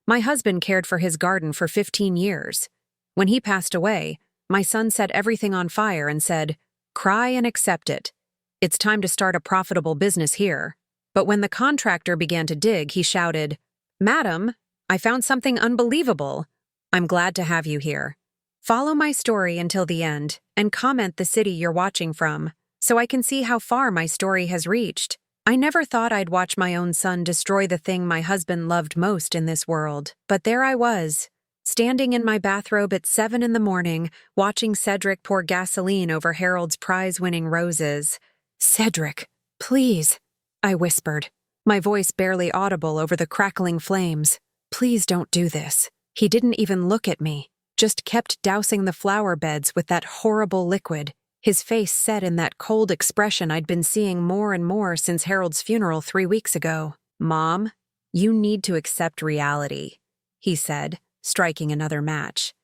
My husband cared for his garden for 15 years. When he passed away, my son set everything on fire and said, "Cry and accept it. It's time to start a profitable business here." But when the contractor began to dig, he shouted, "Madam, I found something unbelievable. I'm glad to have you here. Follow my story until the end and comment the city you're watching from so I can see how far my story has reached. I never thought I'd watch my own son destroy the thing my husband loved most in this world, but there I was, standing in my bathrobe at 7 in the morning, watching Cedric pour gasoline over Harold's prize-winning roses. "Cedric, please," I whispered, my voice barely audible over the crackling flames. "Please don't do this." He didn't even look at me, just kept dousing the flower beds with that horrible liquid, his face set in that cold expression I'd been seeing more and more since Harold's funeral 3 weeks ago. "Mom, you need to accept reality," he said, striking another match.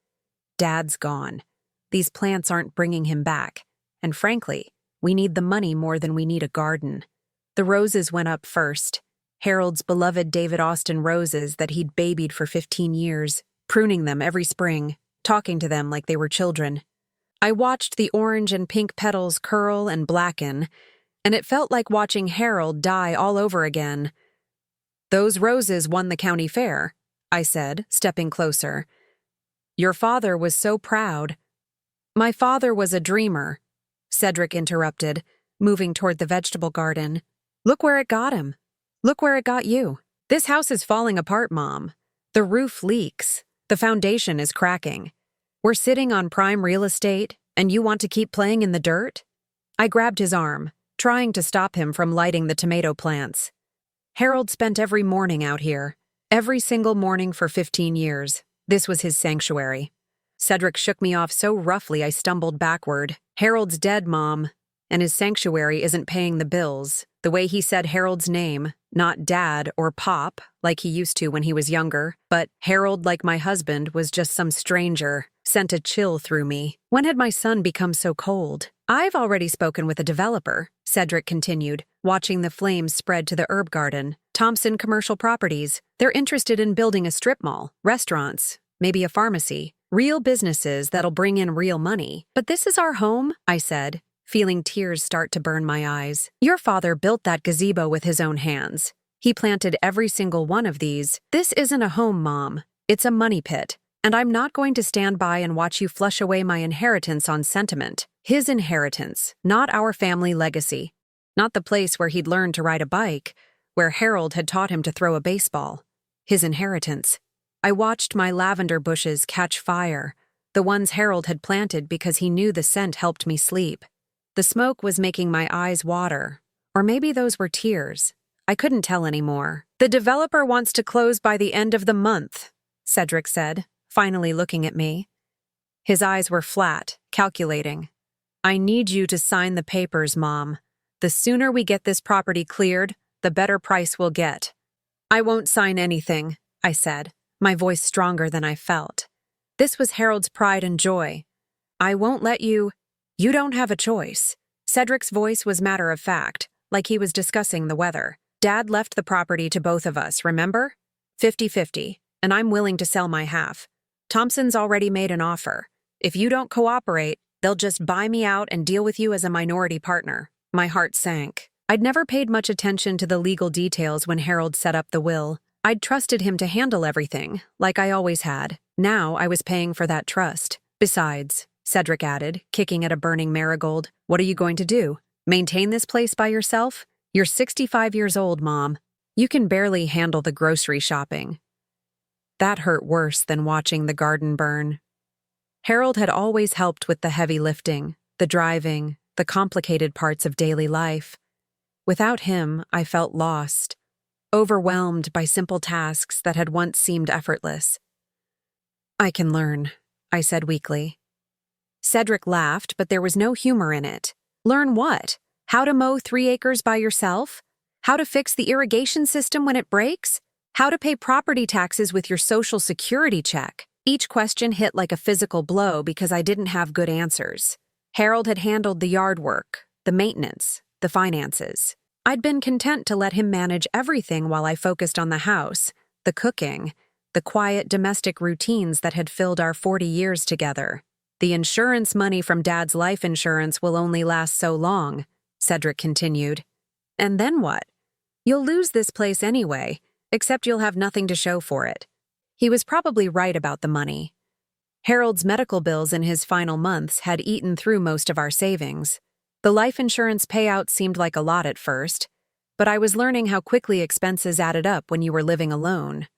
"Dad's gone. These plants aren't bringing him back, and frankly, we need the money more than we need a garden." The roses went up first, Harold's beloved David Austin roses that he'd babied for 15 years, pruning them every spring, talking to them like they were children. I watched the orange and pink petals curl and blacken, and it felt like watching Harold die all over again. "Those roses won the county fair," I said, stepping closer. "Your father was so proud." "My father was a dreamer," Cedric interrupted, moving toward the vegetable garden. "Look where it got him. Look where it got you. This house is falling apart, Mom. The roof leaks. The foundation is cracking. We're sitting on prime real estate, and you want to keep playing in the dirt?" I grabbed his arm, trying to stop him from lighting the tomato plants. Harold spent every morning out here, every single morning for 15 years. This was his sanctuary. Cedric shook me off so roughly I stumbled backward. "Harold's dead, Mom, and his sanctuary isn't paying the bills." The way he said Harold's name, not Dad or Pop, like he used to when he was younger, but Harold like my husband was just some stranger, sent a chill through me. When had my son become so cold? "I've already spoken with a developer," Cedric continued, watching the flames spread to the herb garden. "Thompson Commercial Properties. They're interested in building a strip mall, restaurants, maybe a pharmacy, real businesses that'll bring in real money. But this is our home," I said, feeling tears start to burn my eyes. "Your father built that gazebo with his own hands. He planted every single one of these. This isn't a home, Mom. It's a money pit. And I'm not going to stand by and watch you flush away my inheritance on sentiment. His inheritance, not our family legacy. Not the place where he'd learned to ride a bike, where Harold had taught him to throw a baseball. His inheritance." I watched my lavender bushes catch fire, the ones Harold had planted because he knew the scent helped me sleep. The smoke was making my eyes water, or maybe those were tears. I couldn't tell anymore. "The developer wants to close by the end of the month," Cedric said, finally looking at me. His eyes were flat, calculating. "I need you to sign the papers, Mom. The sooner we get this property cleared, the better price we'll get." "I won't sign anything," I said, my voice stronger than I felt. This was Harold's pride and joy. "I won't let you. You don't have a choice." Cedric's voice was matter of fact, like he was discussing the weather. "Dad left the property to both of us, remember? 50-50, and I'm willing to sell my half. Thompson's already made an offer. If you don't cooperate, they'll just buy me out and deal with you as a minority partner." My heart sank. I'd never paid much attention to the legal details when Harold set up the will. I'd trusted him to handle everything, like I always had. Now I was paying for that trust. "Besides," Cedric added, kicking at a burning marigold, "what are you going to do? Maintain this place by yourself? You're 65 years old, Mom. You can barely handle the grocery shopping." That hurt worse than watching the garden burn. Harold had always helped with the heavy lifting, the driving, the complicated parts of daily life. Without him, I felt lost, overwhelmed by simple tasks that had once seemed effortless. "I can learn," I said weakly. Cedric laughed, but there was no humor in it. "Learn what? How to mow 3 acres by yourself? How to fix the irrigation system when it breaks? How to pay property taxes with your Social Security check?" Each question hit like a physical blow because I didn't have good answers. Harold had handled the yard work, the maintenance, the finances. I'd been content to let him manage everything while I focused on the house, the cooking, the quiet domestic routines that had filled our 40 years together. The insurance money from Dad's life insurance will only last so long, Cedric continued. And then what? You'll lose this place anyway, except you'll have nothing to show for it. He was probably right about the money. Harold's medical bills in his final months had eaten through most of our savings. The life insurance payout seemed like a lot at first, but I was learning how quickly expenses added up when you were living alone.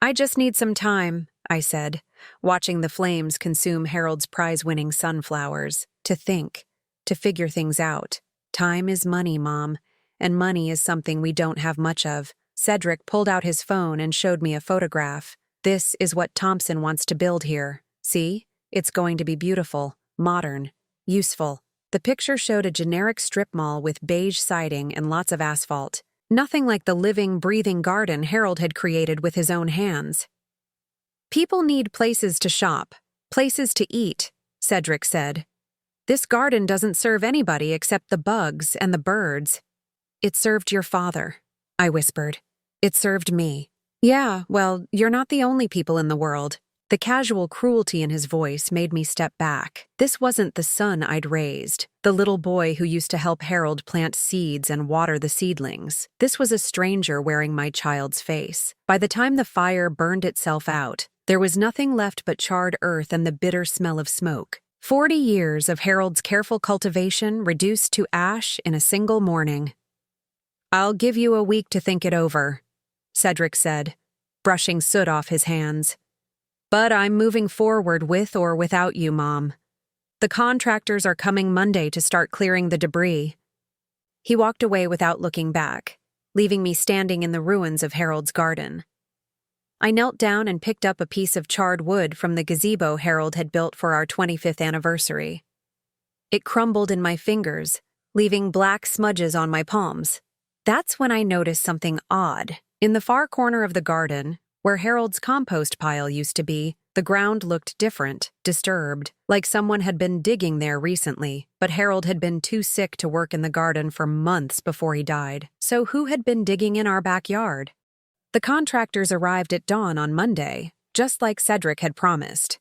I just need some time, I said, watching the flames consume Harold's prize-winning sunflowers. To think, to figure things out. Time is money, Mom, and money is something we don't have much of. Cedric pulled out his phone and showed me a photograph. This is what Thompson wants to build here. See? It's going to be beautiful, modern, useful. The picture showed a generic strip mall with beige siding and lots of asphalt. Nothing like the living, breathing garden Harold had created with his own hands. People need places to shop, places to eat, Cedric said. This garden doesn't serve anybody except the bugs and the birds. It served your father, I whispered. It served me. Yeah, well, you're not the only people in the world. The casual cruelty in his voice made me step back. This wasn't the son I'd raised, the little boy who used to help Harold plant seeds and water the seedlings. This was a stranger wearing my child's face. By the time the fire burned itself out, there was nothing left but charred earth and the bitter smell of smoke. 40 years of Harold's careful cultivation reduced to ash in a single morning. I'll give you a week to think it over, Cedric said, brushing soot off his hands. But I'm moving forward with or without you, Mom. The contractors are coming Monday to start clearing the debris. He walked away without looking back, leaving me standing in the ruins of Harold's garden. I knelt down and picked up a piece of charred wood from the gazebo Harold had built for our 25th anniversary. It crumbled in my fingers, leaving black smudges on my palms. That's when I noticed something odd. In the far corner of the garden, where Harold's compost pile used to be, the ground looked different, disturbed, like someone had been digging there recently, but Harold had been too sick to work in the garden for months before he died. So who had been digging in our backyard? The contractors arrived at dawn on Monday, just like Cedric had promised.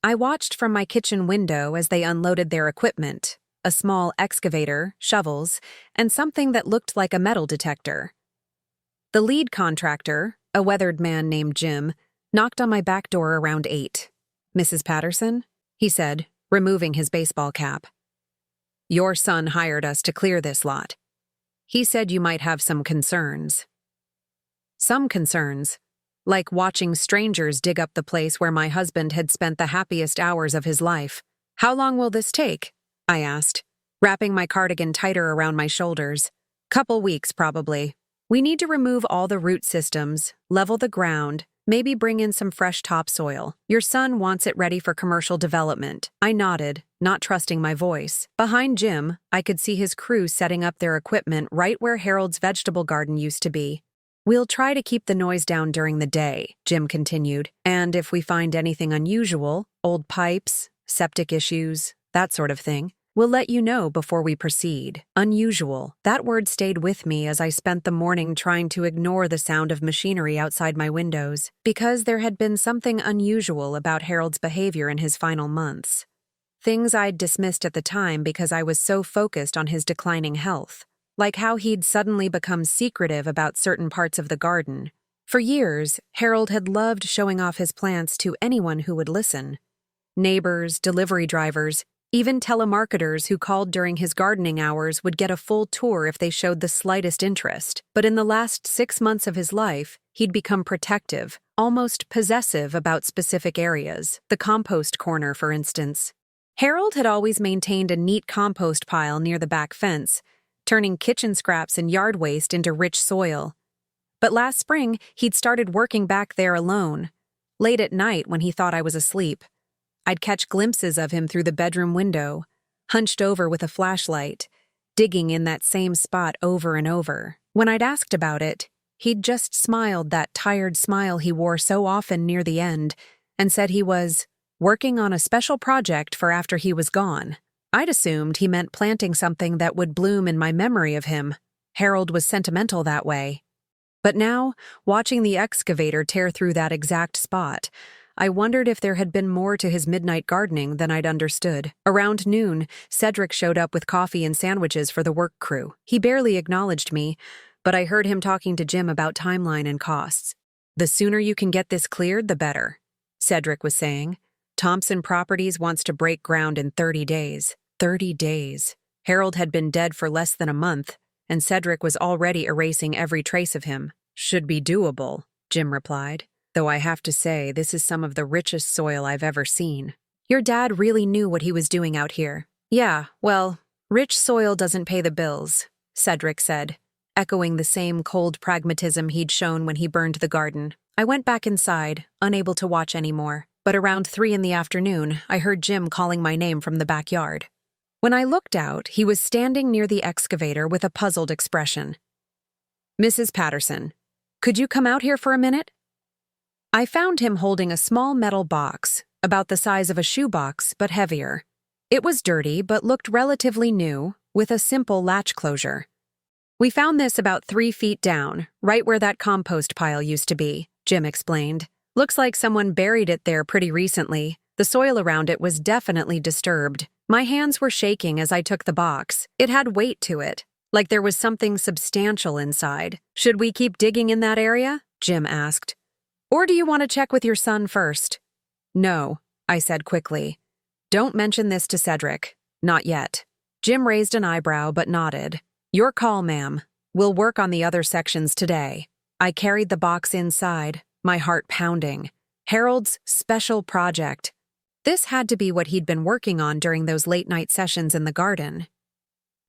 I watched from my kitchen window as they unloaded their equipment, a small excavator, shovels, and something that looked like a metal detector. The lead contractor, a weathered man named Jim, knocked on my back door around 8. Mrs. Patterson? He said, removing his baseball cap. Your son hired us to clear this lot. He said you might have some concerns. Some concerns, like watching strangers dig up the place where my husband had spent the happiest hours of his life. How long will this take? I asked, wrapping my cardigan tighter around my shoulders. Couple weeks, probably. We need to remove all the root systems, level the ground, maybe bring in some fresh topsoil. Your son wants it ready for commercial development. I nodded, not trusting my voice. Behind Jim, I could see his crew setting up their equipment right where Harold's vegetable garden used to be. We'll try to keep the noise down during the day, Jim continued, and if we find anything unusual, old pipes, septic issues, that sort of thing, we'll let you know before we proceed. Unusual. That word stayed with me as I spent the morning trying to ignore the sound of machinery outside my windows, because there had been something unusual about Harold's behavior in his final months. Things I'd dismissed at the time because I was so focused on his declining health, like how he'd suddenly become secretive about certain parts of the garden. For years, Harold had loved showing off his plants to anyone who would listen. Neighbors, delivery drivers, even telemarketers who called during his gardening hours would get a full tour if they showed the slightest interest. But in the last 6 months of his life, he'd become protective, almost possessive about specific areas. The compost corner, for instance. Harold had always maintained a neat compost pile near the back fence, turning kitchen scraps and yard waste into rich soil. But last spring, he'd started working back there alone. Late at night when he thought I was asleep, I'd catch glimpses of him through the bedroom window, hunched over with a flashlight, digging in that same spot over and over. When I'd asked about it, he'd just smiled that tired smile he wore so often near the end, and said he was working on a special project for after he was gone. I'd assumed he meant planting something that would bloom in my memory of him. Harold was sentimental that way. But now, watching the excavator tear through that exact spot, I wondered if there had been more to his midnight gardening than I'd understood. Around noon, Cedric showed up with coffee and sandwiches for the work crew. He barely acknowledged me, but I heard him talking to Jim about timeline and costs. "The sooner you can get this cleared, the better," Cedric was saying. "Thompson Properties wants to break ground in 30 days. 30 days. Harold had been dead for less than a month, and Cedric was already erasing every trace of him. "Should be doable," Jim replied. "Though I have to say, this is some of the richest soil I've ever seen." "Your dad really knew what he was doing out here." "Yeah, well, rich soil doesn't pay the bills," Cedric said, echoing the same cold pragmatism he'd shown when he burned the garden. I went back inside, unable to watch anymore, but around 3 in the afternoon, I heard Jim calling my name from the backyard. When I looked out, he was standing near the excavator with a puzzled expression. "Mrs. Patterson, could you come out here for a minute?" I found him holding a small metal box, about the size of a shoebox but heavier. It was dirty but looked relatively new, with a simple latch closure. "We found this about 3 feet down, right where that compost pile used to be," Jim explained. "Looks like someone buried it there pretty recently. The soil around it was definitely disturbed." My hands were shaking as I took the box. It had weight to it, like there was something substantial inside. "Should we keep digging in that area?" Jim asked. "Or do you want to check with your son first?" "No," I said quickly. "Don't mention this to Cedric. Not yet." Jim raised an eyebrow but nodded. "Your call, ma'am. We'll work on the other sections today." I carried the box inside, my heart pounding. Harold's special project. This had to be what he'd been working on during those late-night sessions in the garden.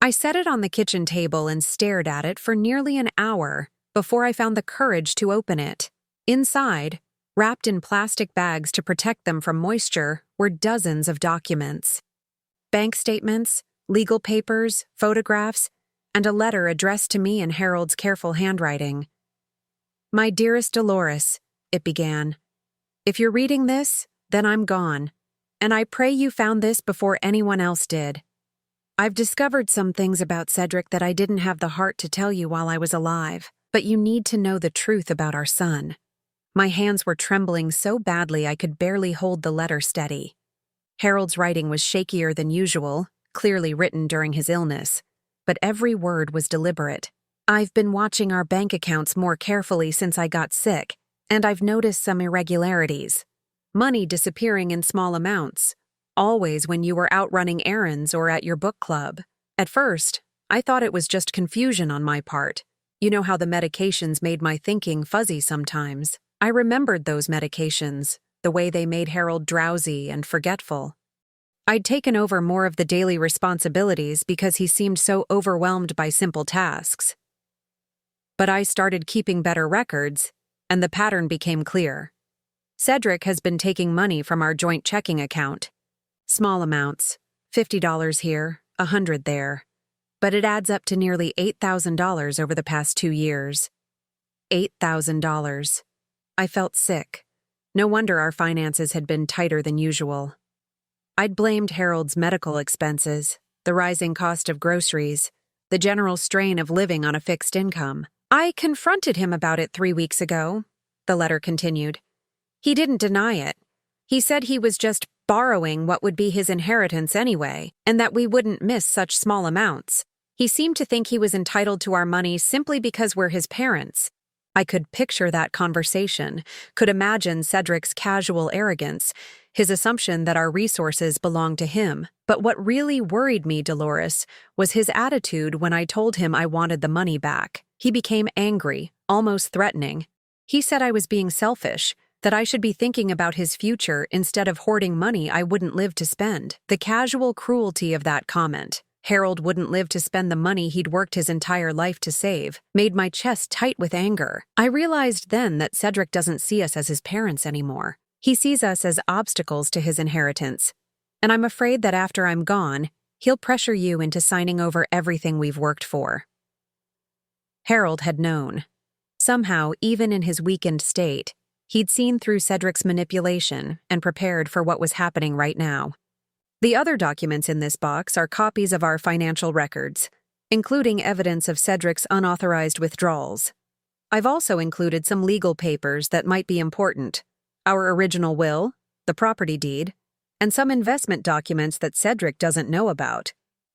I set it on the kitchen table and stared at it for nearly an hour before I found the courage to open it. Inside, wrapped in plastic bags to protect them from moisture, were dozens of documents. Bank statements, legal papers, photographs, and a letter addressed to me in Harold's careful handwriting. "My dearest Dolores," it began. "If you're reading this, then I'm gone, and I pray you found this before anyone else did. I've discovered some things about Cedric that I didn't have the heart to tell you while I was alive, but you need to know the truth about our son." My hands were trembling so badly I could barely hold the letter steady. Harold's writing was shakier than usual, clearly written during his illness, but every word was deliberate. "I've been watching our bank accounts more carefully since I got sick, and I've noticed some irregularities. Money disappearing in small amounts, always when you were out running errands or at your book club. At first, I thought it was just confusion on my part. You know how the medications made my thinking fuzzy sometimes. I remembered those medications, the way they made Harold drowsy and forgetful. I'd taken over more of the daily responsibilities because he seemed so overwhelmed by simple tasks. But I started keeping better records, and the pattern became clear. Cedric has been taking money from our joint checking account. Small amounts, $50 here, $100 there. But it adds up to nearly $8,000 over the past 2 years. $8,000. I felt sick. No wonder our finances had been tighter than usual. I'd blamed Harold's medical expenses, the rising cost of groceries, the general strain of living on a fixed income. "I confronted him about it 3 weeks ago," the letter continued. "He didn't deny it. He said he was just borrowing what would be his inheritance anyway, and that we wouldn't miss such small amounts. He seemed to think he was entitled to our money simply because we're his parents." I could picture that conversation, could imagine Cedric's casual arrogance, his assumption that our resources belonged to him. But what really worried me, Dolores, was his attitude when I told him I wanted the money back. He became angry, almost threatening. He said I was being selfish, that I should be thinking about his future instead of hoarding money I wouldn't live to spend. The casual cruelty of that comment, Harold wouldn't live to spend the money he'd worked his entire life to save, made my chest tight with anger. I realized then that Cedric doesn't see us as his parents anymore. He sees us as obstacles to his inheritance. And I'm afraid that after I'm gone, he'll pressure you into signing over everything we've worked for. Harold had known. Somehow, even in his weakened state, he'd seen through Cedric's manipulation and prepared for what was happening right now. The other documents in this box are copies of our financial records, including evidence of Cedric's unauthorized withdrawals. I've also included some legal papers that might be important. Our original will, the property deed, and some investment documents that Cedric doesn't know about.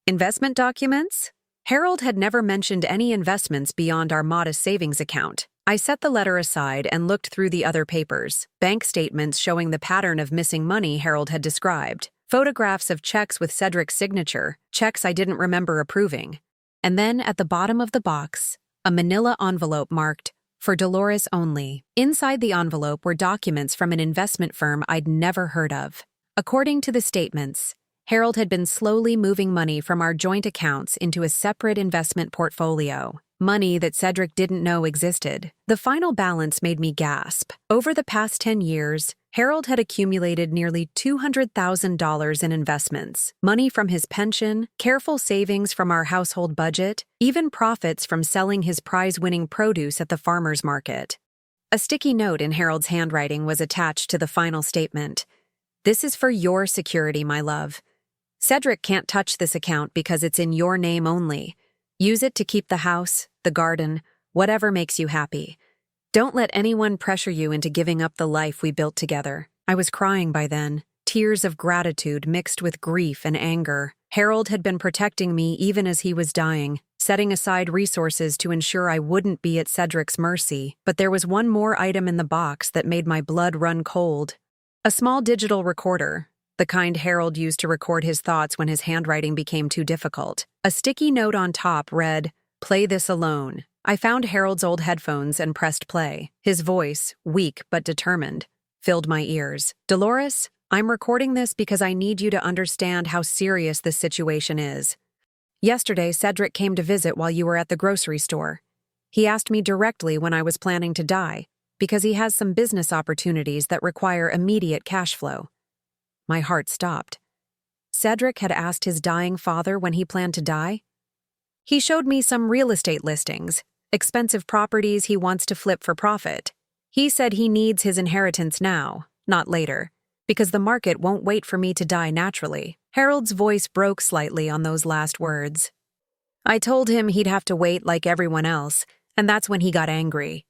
Investment documents? Harold had never mentioned any investments beyond our modest savings account. I set the letter aside and looked through the other papers. Bank statements showing the pattern of missing money Harold had described. Photographs of checks with Cedric's signature, checks I didn't remember approving. And then at the bottom of the box, a manila envelope marked, "For Dolores only." Inside the envelope were documents from an investment firm I'd never heard of. According to the statements, Harold had been slowly moving money from our joint accounts into a separate investment portfolio. Money that Cedric didn't know existed. The final balance made me gasp. Over the past 10 years, Harold had accumulated nearly $200,000 in investments. Money from his pension, careful savings from our household budget, even profits from selling his prize-winning produce at the farmer's market. A sticky note in Harold's handwriting was attached to the final statement. "This is for your security, my love. Cedric can't touch this account because it's in your name only. Use it to keep the house, the garden, whatever makes you happy. Don't let anyone pressure you into giving up the life we built together." I was crying by then, tears of gratitude mixed with grief and anger. Harold had been protecting me even as he was dying, setting aside resources to ensure I wouldn't be at Cedric's mercy. But there was one more item in the box that made my blood run cold. A small digital recorder, the kind Harold used to record his thoughts when his handwriting became too difficult. A sticky note on top read, "Play this alone." I found Harold's old headphones and pressed play. His voice, weak but determined, filled my ears. "Dolores, I'm recording this because I need you to understand how serious this situation is. Yesterday, Cedric came to visit while you were at the grocery store. He asked me directly when I was planning to die, because he has some business opportunities that require immediate cash flow." My heart stopped. Cedric had asked his dying father when he planned to die? He showed me some real estate listings, expensive properties he wants to flip for profit. He said he needs his inheritance now, not later, because the market won't wait for me to die naturally. Harold's voice broke slightly on those last words. I told him he'd have to wait like everyone else, and that's when he got angry.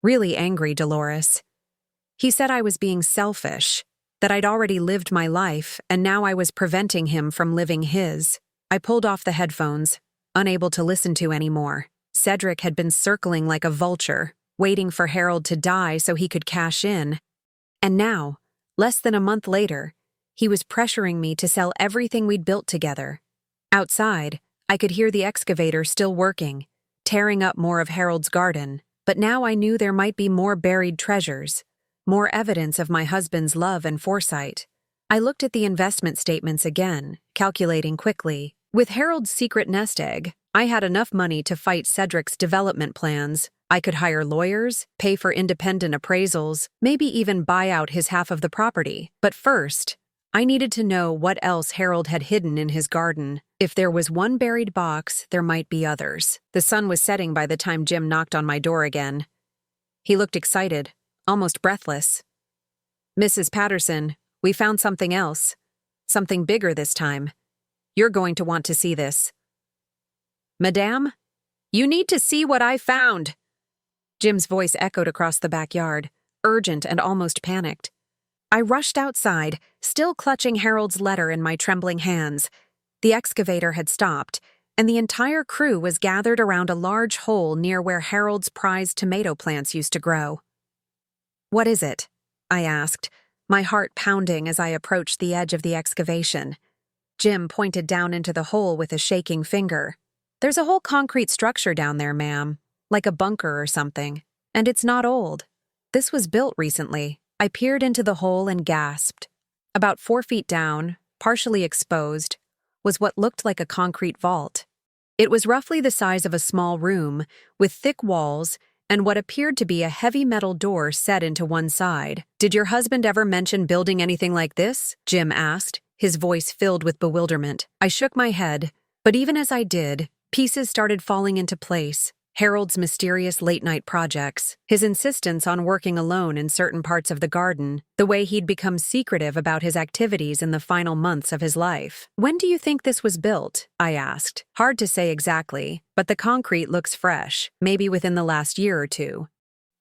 Really angry, Dolores. He said I was being selfish, that I'd already lived my life, and now I was preventing him from living his. I pulled off the headphones, unable to listen to anymore. Cedric had been circling like a vulture, waiting for Harold to die so he could cash in. And now, less than a month later, he was pressuring me to sell everything we'd built together. Outside, I could hear the excavator still working, tearing up more of Harold's garden. But now I knew there might be more buried treasures, more evidence of my husband's love and foresight. I looked at the investment statements again, calculating quickly. With Harold's secret nest egg, I had enough money to fight Cedric's development plans. I could hire lawyers, pay for independent appraisals, maybe even buy out his half of the property. But first, I needed to know what else Harold had hidden in his garden. If there was one buried box, there might be others. The sun was setting by the time Jim knocked on my door again. He looked excited, almost breathless. "Mrs. Patterson, we found something else. Something bigger this time. You're going to want to see this." "Madame, you need to see what I found." Jim's voice echoed across the backyard, urgent and almost panicked. I rushed outside, still clutching Harold's letter in my trembling hands. The excavator had stopped, and the entire crew was gathered around a large hole near where Harold's prized tomato plants used to grow. "What is it?" I asked, my heart pounding as I approached the edge of the excavation. Jim pointed down into the hole with a shaking finger. "There's a whole concrete structure down there, ma'am, like a bunker or something, and it's not old. This was built recently." I peered into the hole and gasped. About 4 feet down, partially exposed, was what looked like a concrete vault. It was roughly the size of a small room, with thick walls and what appeared to be a heavy metal door set into one side. "Did your husband ever mention building anything like this?" Jim asked, his voice filled with bewilderment. I shook my head, but even as I did, pieces started falling into place. Harold's mysterious late-night projects, his insistence on working alone in certain parts of the garden, the way he'd become secretive about his activities in the final months of his life. "When do you think this was built?" I asked. "Hard to say exactly, but the concrete looks fresh, maybe within the last year or two."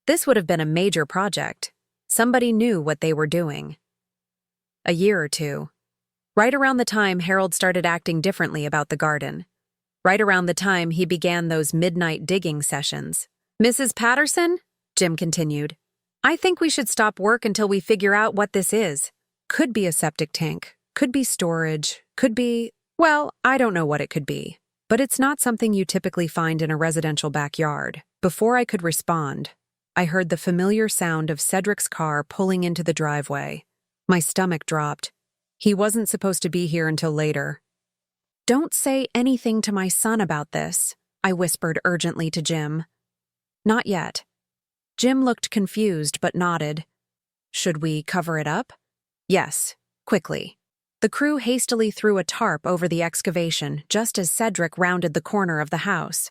This would have been a major project. Somebody knew what they were doing. A year or two. Right around the time Harold started acting differently about the garden. Right around the time he began those midnight digging sessions. "Mrs. Patterson," Jim continued, "I think we should stop work until we figure out what this is. Could be a septic tank, could be storage, could be, well, I don't know what it could be. But it's not something you typically find in a residential backyard." Before I could respond, I heard the familiar sound of Cedric's car pulling into the driveway. My stomach dropped. He wasn't supposed to be here until later. "Don't say anything to my son about this," I whispered urgently to Jim. "Not yet." Jim looked confused but nodded. "Should we cover it up?" "Yes, quickly." The crew hastily threw a tarp over the excavation just as Cedric rounded the corner of the house.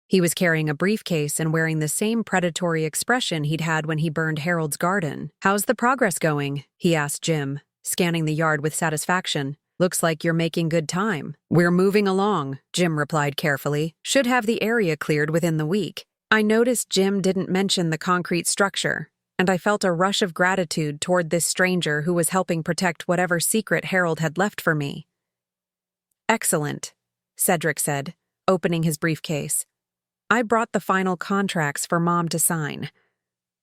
He was carrying a briefcase and wearing the same predatory expression he'd had when he burned Harold's garden. "How's the progress going?" he asked Jim, scanning the yard with satisfaction. "Looks like you're making good time." "We're moving along," Jim replied carefully. "Should have the area cleared within the week." I noticed Jim didn't mention the concrete structure, and I felt a rush of gratitude toward this stranger who was helping protect whatever secret Harold had left for me. "Excellent," Cedric said, opening his briefcase. "I brought the final contracts for Mom to sign.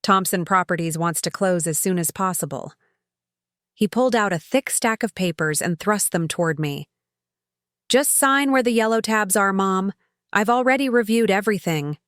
Thompson Properties wants to close as soon as possible." He pulled out a thick stack of papers and thrust them toward me. "Just sign where the yellow tabs are, Mom. I've already reviewed everything."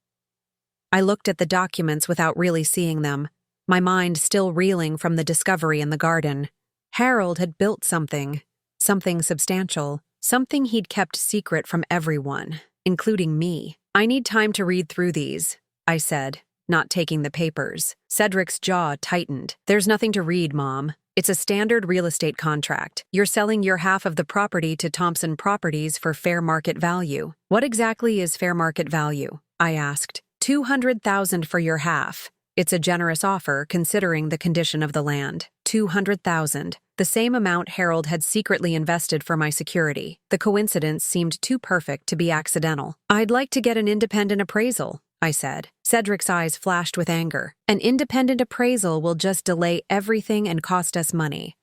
I looked at the documents without really seeing them, my mind still reeling from the discovery in the garden. Harold had built something substantial, something he'd kept secret from everyone, including me. "I need time to read through these," I said, not taking the papers. Cedric's jaw tightened. "There's nothing to read, Mom. It's a standard real estate contract. You're selling your half of the property to Thompson Properties for fair market value." "What exactly is fair market value?" I asked. $200,000 for your half. It's a generous offer considering the condition of the land. $200,000. The same amount Harold had secretly invested for my security. The coincidence seemed too perfect to be accidental. "I'd like to get an independent appraisal," I said. Cedric's eyes flashed with anger. "An independent appraisal will just delay everything and cost us money.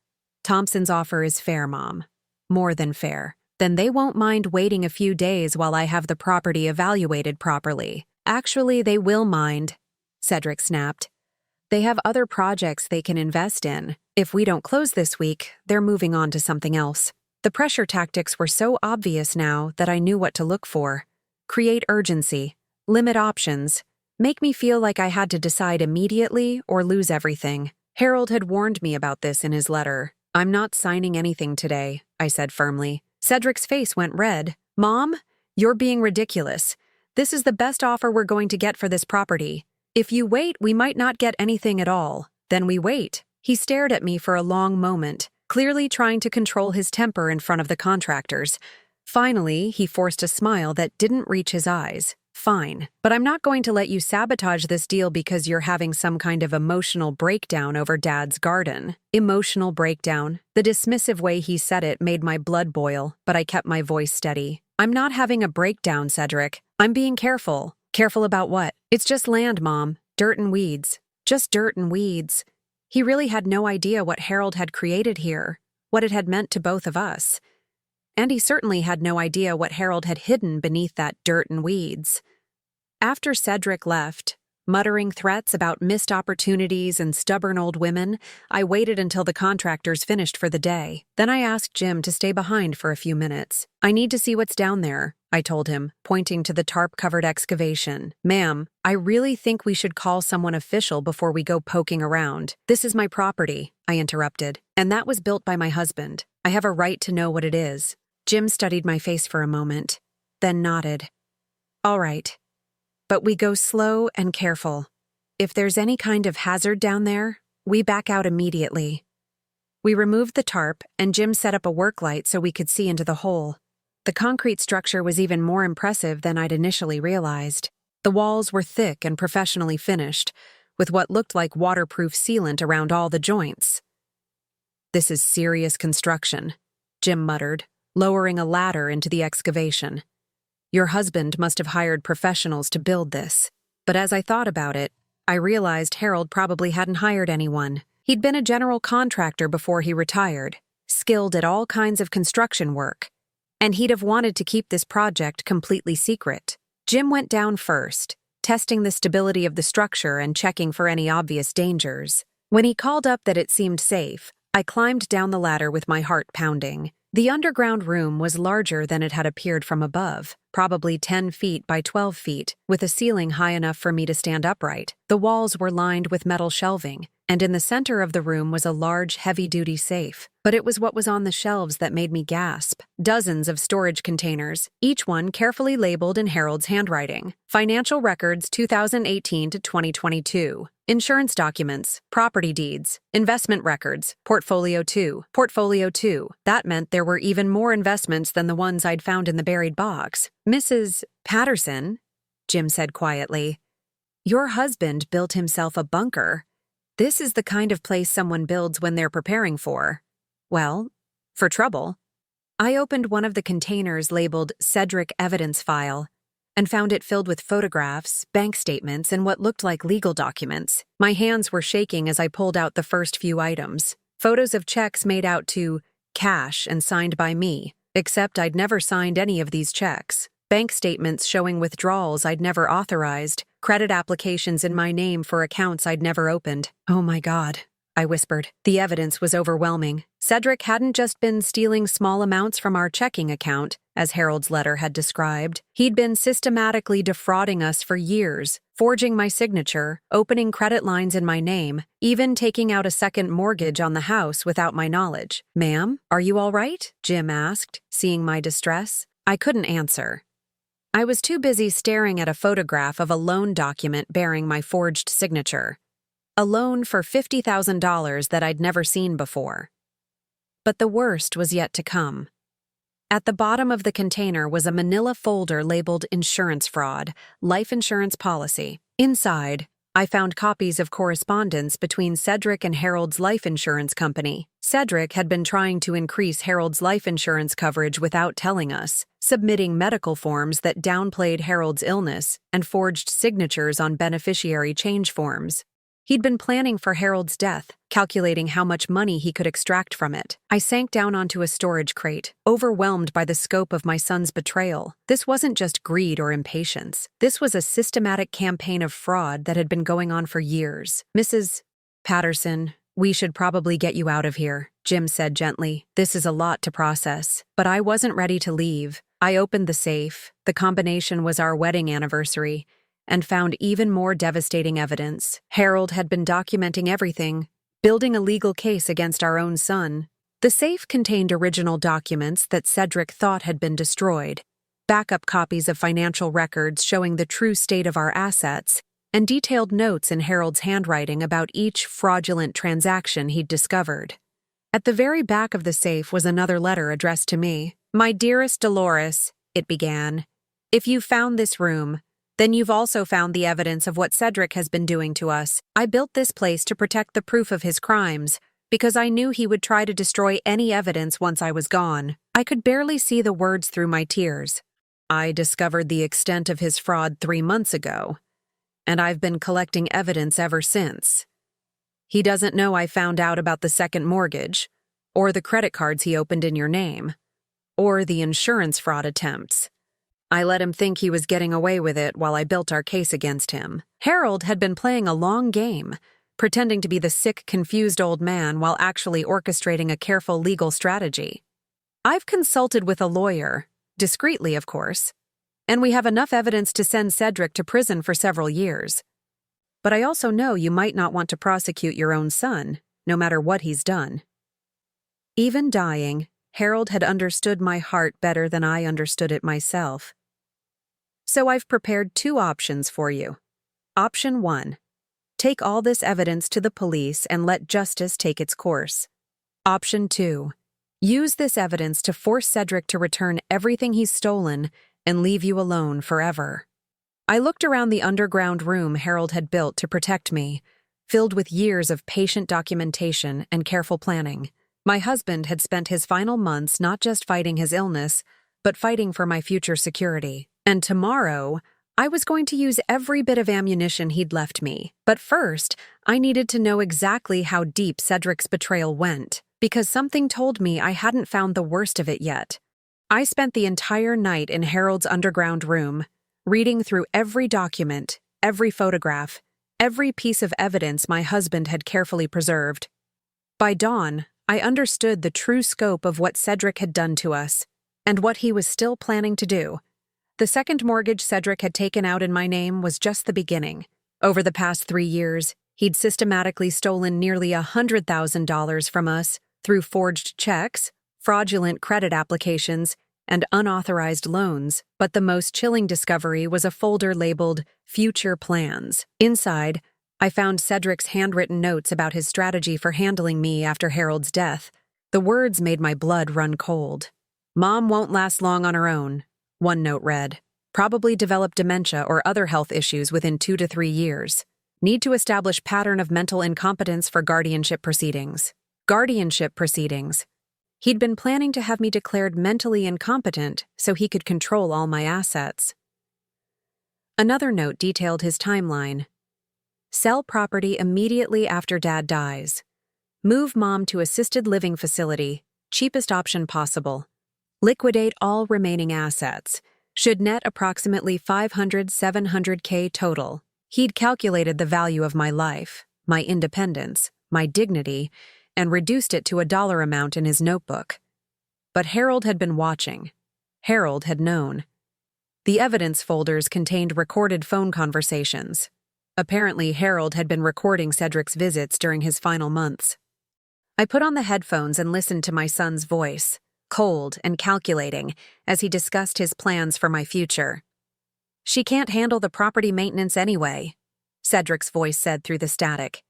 Thompson's offer is fair, Mom. More than fair. Then they won't mind waiting a few days while I have the property evaluated properly." "Actually, they will mind," Cedric snapped. "They have other projects they can invest in. If we don't close this week, they're moving on to something else." The pressure tactics were so obvious now that I knew what to look for. Create urgency. Limit options. Make me feel like I had to decide immediately or lose everything. Harold had warned me about this in his letter. "I'm not signing anything today," I said firmly. Cedric's face went red. "Mom, you're being ridiculous. This is the best offer we're going to get for this property. If you wait, we might not get anything at all. Then we wait." He stared at me for a long moment, clearly trying to control his temper in front of the contractors. Finally, he forced a smile that didn't reach his eyes. "Fine, but I'm not going to let you sabotage this deal because you're having some kind of emotional breakdown over Dad's garden." Emotional breakdown. The dismissive way he said it made my blood boil, but I kept my voice steady. "I'm not having a breakdown, Cedric. I'm being careful." "Careful about what?" "It's just land, Mom. Dirt and weeds." Just dirt and weeds. He really had no idea what Harold had created here, what it had meant to both of us. And he certainly had no idea what Harold had hidden beneath that dirt and weeds. After Cedric left, muttering threats about missed opportunities and stubborn old women, I waited until the contractors finished for the day. Then I asked Jim to stay behind for a few minutes. "I need to see what's down there," I told him, pointing to the tarp-covered excavation. "Ma'am, I really think we should call someone official before we go poking around." "This is my property," I interrupted, "and that was built by my husband. I have a right to know what it is." Jim studied my face for a moment, then nodded. "All right. But we go slow and careful. If there's any kind of hazard down there, we back out immediately." We removed the tarp, and Jim set up a work light so we could see into the hole. The concrete structure was even more impressive than I'd initially realized. The walls were thick and professionally finished, with what looked like waterproof sealant around all the joints. "This is serious construction," Jim muttered, lowering a ladder into the excavation. "Your husband must have hired professionals to build this." But as I thought about it, I realized Harold probably hadn't hired anyone. He'd been a general contractor before he retired, skilled at all kinds of construction work, and he'd have wanted to keep this project completely secret. Jim went down first, testing the stability of the structure and checking for any obvious dangers. When he called up that it seemed safe, I climbed down the ladder with my heart pounding. The underground room was larger than it had appeared from above, probably 10 feet by 12 feet, with a ceiling high enough for me to stand upright. The walls were lined with metal shelving, and in the center of the room was a large, heavy-duty safe. But it was what was on the shelves that made me gasp. Dozens of storage containers, each one carefully labeled in Harold's handwriting. Financial records 2018 to 2022. Insurance documents, property deeds, investment records, Portfolio 2. Portfolio 2. That meant there were even more investments than the ones I'd found in the buried box. "Mrs. Patterson," Jim said quietly, "your husband built himself a bunker. This is the kind of place someone builds when they're preparing for trouble." I opened one of the containers labeled Cedric Evidence File and found it filled with photographs, bank statements, and what looked like legal documents. My hands were shaking as I pulled out the first few items. Photos of checks made out to cash and signed by me, except I'd never signed any of these checks. Bank statements showing withdrawals I'd never authorized, credit applications in my name for accounts I'd never opened. "Oh my God," I whispered. The evidence was overwhelming. Cedric hadn't just been stealing small amounts from our checking account, as Harold's letter had described. He'd been systematically defrauding us for years, forging my signature, opening credit lines in my name, even taking out a second mortgage on the house without my knowledge. "Ma'am, are you all right?" Jim asked, seeing my distress. I couldn't answer. I was too busy staring at a photograph of a loan document bearing my forged signature. A loan for $50,000 that I'd never seen before. But the worst was yet to come. At the bottom of the container was a manila folder labeled Insurance Fraud, Life Insurance Policy. Inside, I found copies of correspondence between Cedric and Harold's life insurance company. Cedric had been trying to increase Harold's life insurance coverage without telling us, submitting medical forms that downplayed Harold's illness and forged signatures on beneficiary change forms. He'd been planning for Harold's death, calculating how much money he could extract from it. I sank down onto a storage crate, overwhelmed by the scope of my son's betrayal. This wasn't just greed or impatience. This was a systematic campaign of fraud that had been going on for years. "Mrs. Patterson, we should probably get you out of here," Jim said gently. "This is a lot to process." But I wasn't ready to leave. I opened the safe. The combination was our wedding anniversary, and found even more devastating evidence. Harold had been documenting everything, building a legal case against our own son. The safe contained original documents that Cedric thought had been destroyed, backup copies of financial records showing the true state of our assets, and detailed notes in Harold's handwriting about each fraudulent transaction he'd discovered. At the very back of the safe was another letter addressed to me. "My dearest Dolores," it began, "if you found this room, then you've also found the evidence of what Cedric has been doing to us. I built this place to protect the proof of his crimes, because I knew he would try to destroy any evidence once I was gone." I could barely see the words through my tears. "I discovered the extent of his fraud 3 months ago, and I've been collecting evidence ever since. He doesn't know I found out about the second mortgage, or the credit cards he opened in your name, or the insurance fraud attempts. I let him think he was getting away with it while I built our case against him." Harold had been playing a long game, pretending to be the sick, confused old man while actually orchestrating a careful legal strategy. "I've consulted with a lawyer, discreetly of course, and we have enough evidence to send Cedric to prison for several years. But I also know you might not want to prosecute your own son, no matter what he's done." Even dying, Harold had understood my heart better than I understood it myself. "So I've prepared 2 options for you. Option 1. Take all this evidence to the police and let justice take its course. Option 2. Use this evidence to force Cedric to return everything he's stolen and leave you alone forever." I looked around the underground room Harold had built to protect me, filled with years of patient documentation and careful planning. My husband had spent his final months not just fighting his illness, but fighting for my future security. And tomorrow, I was going to use every bit of ammunition he'd left me. But first, I needed to know exactly how deep Cedric's betrayal went, because something told me I hadn't found the worst of it yet. I spent the entire night in Harold's underground room, reading through every document, every photograph, every piece of evidence my husband had carefully preserved. By dawn, I understood the true scope of what Cedric had done to us, and what he was still planning to do. The second mortgage Cedric had taken out in my name was just the beginning. Over the past 3 years, he'd systematically stolen nearly $100,000 from us through forged checks, fraudulent credit applications, and unauthorized loans, but the most chilling discovery was a folder labeled Future Plans. Inside, I found Cedric's handwritten notes about his strategy for handling me after Harold's death. The words made my blood run cold. "Mom won't last long on her own," one note read. "Probably develop dementia or other health issues within 2 to 3 years. Need to establish pattern of mental incompetence for guardianship proceedings." Guardianship proceedings. He'd been planning to have me declared mentally incompetent so he could control all my assets. Another note detailed his timeline. Sell property immediately after Dad dies. Move Mom to assisted living facility, cheapest option possible. Liquidate all remaining assets. Should net approximately $500–700K total. He'd calculated the value of my life, my independence, my dignity, and reduced it to a dollar amount in his notebook. But Harold had been watching. Harold had known. The evidence folders contained recorded phone conversations. Apparently, Harold had been recording Cedric's visits during his final months. I put on the headphones and listened to my son's voice, cold and calculating, as he discussed his plans for my future. "She can't handle the property maintenance anyway," Cedric's voice said through the static.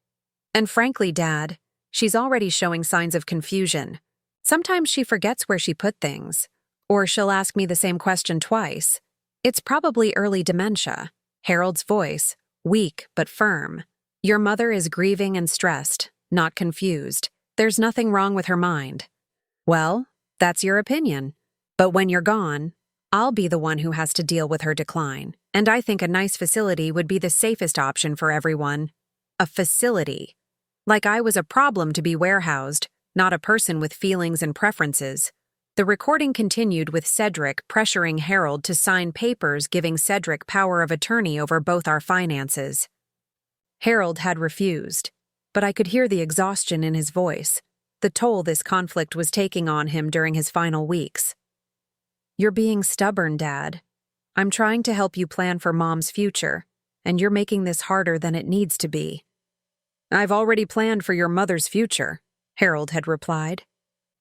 "And frankly, Dad, she's already showing signs of confusion. Sometimes she forgets where she put things, or she'll ask me the same question twice. It's probably early dementia." Harold's voice, weak but firm. "Your mother is grieving and stressed, not confused. There's nothing wrong with her mind." "Well, that's your opinion. But when you're gone, I'll be the one who has to deal with her decline. And I think a nice facility would be the safest option for everyone." A facility. Like I was a problem to be warehoused, not a person with feelings and preferences. The recording continued with Cedric pressuring Harold to sign papers giving Cedric power of attorney over both our finances. Harold had refused, but I could hear the exhaustion in his voice, the toll this conflict was taking on him during his final weeks. "You're being stubborn, Dad. I'm trying to help you plan for Mom's future, and you're making this harder than it needs to be." "I've already planned for your mother's future," Harold had replied.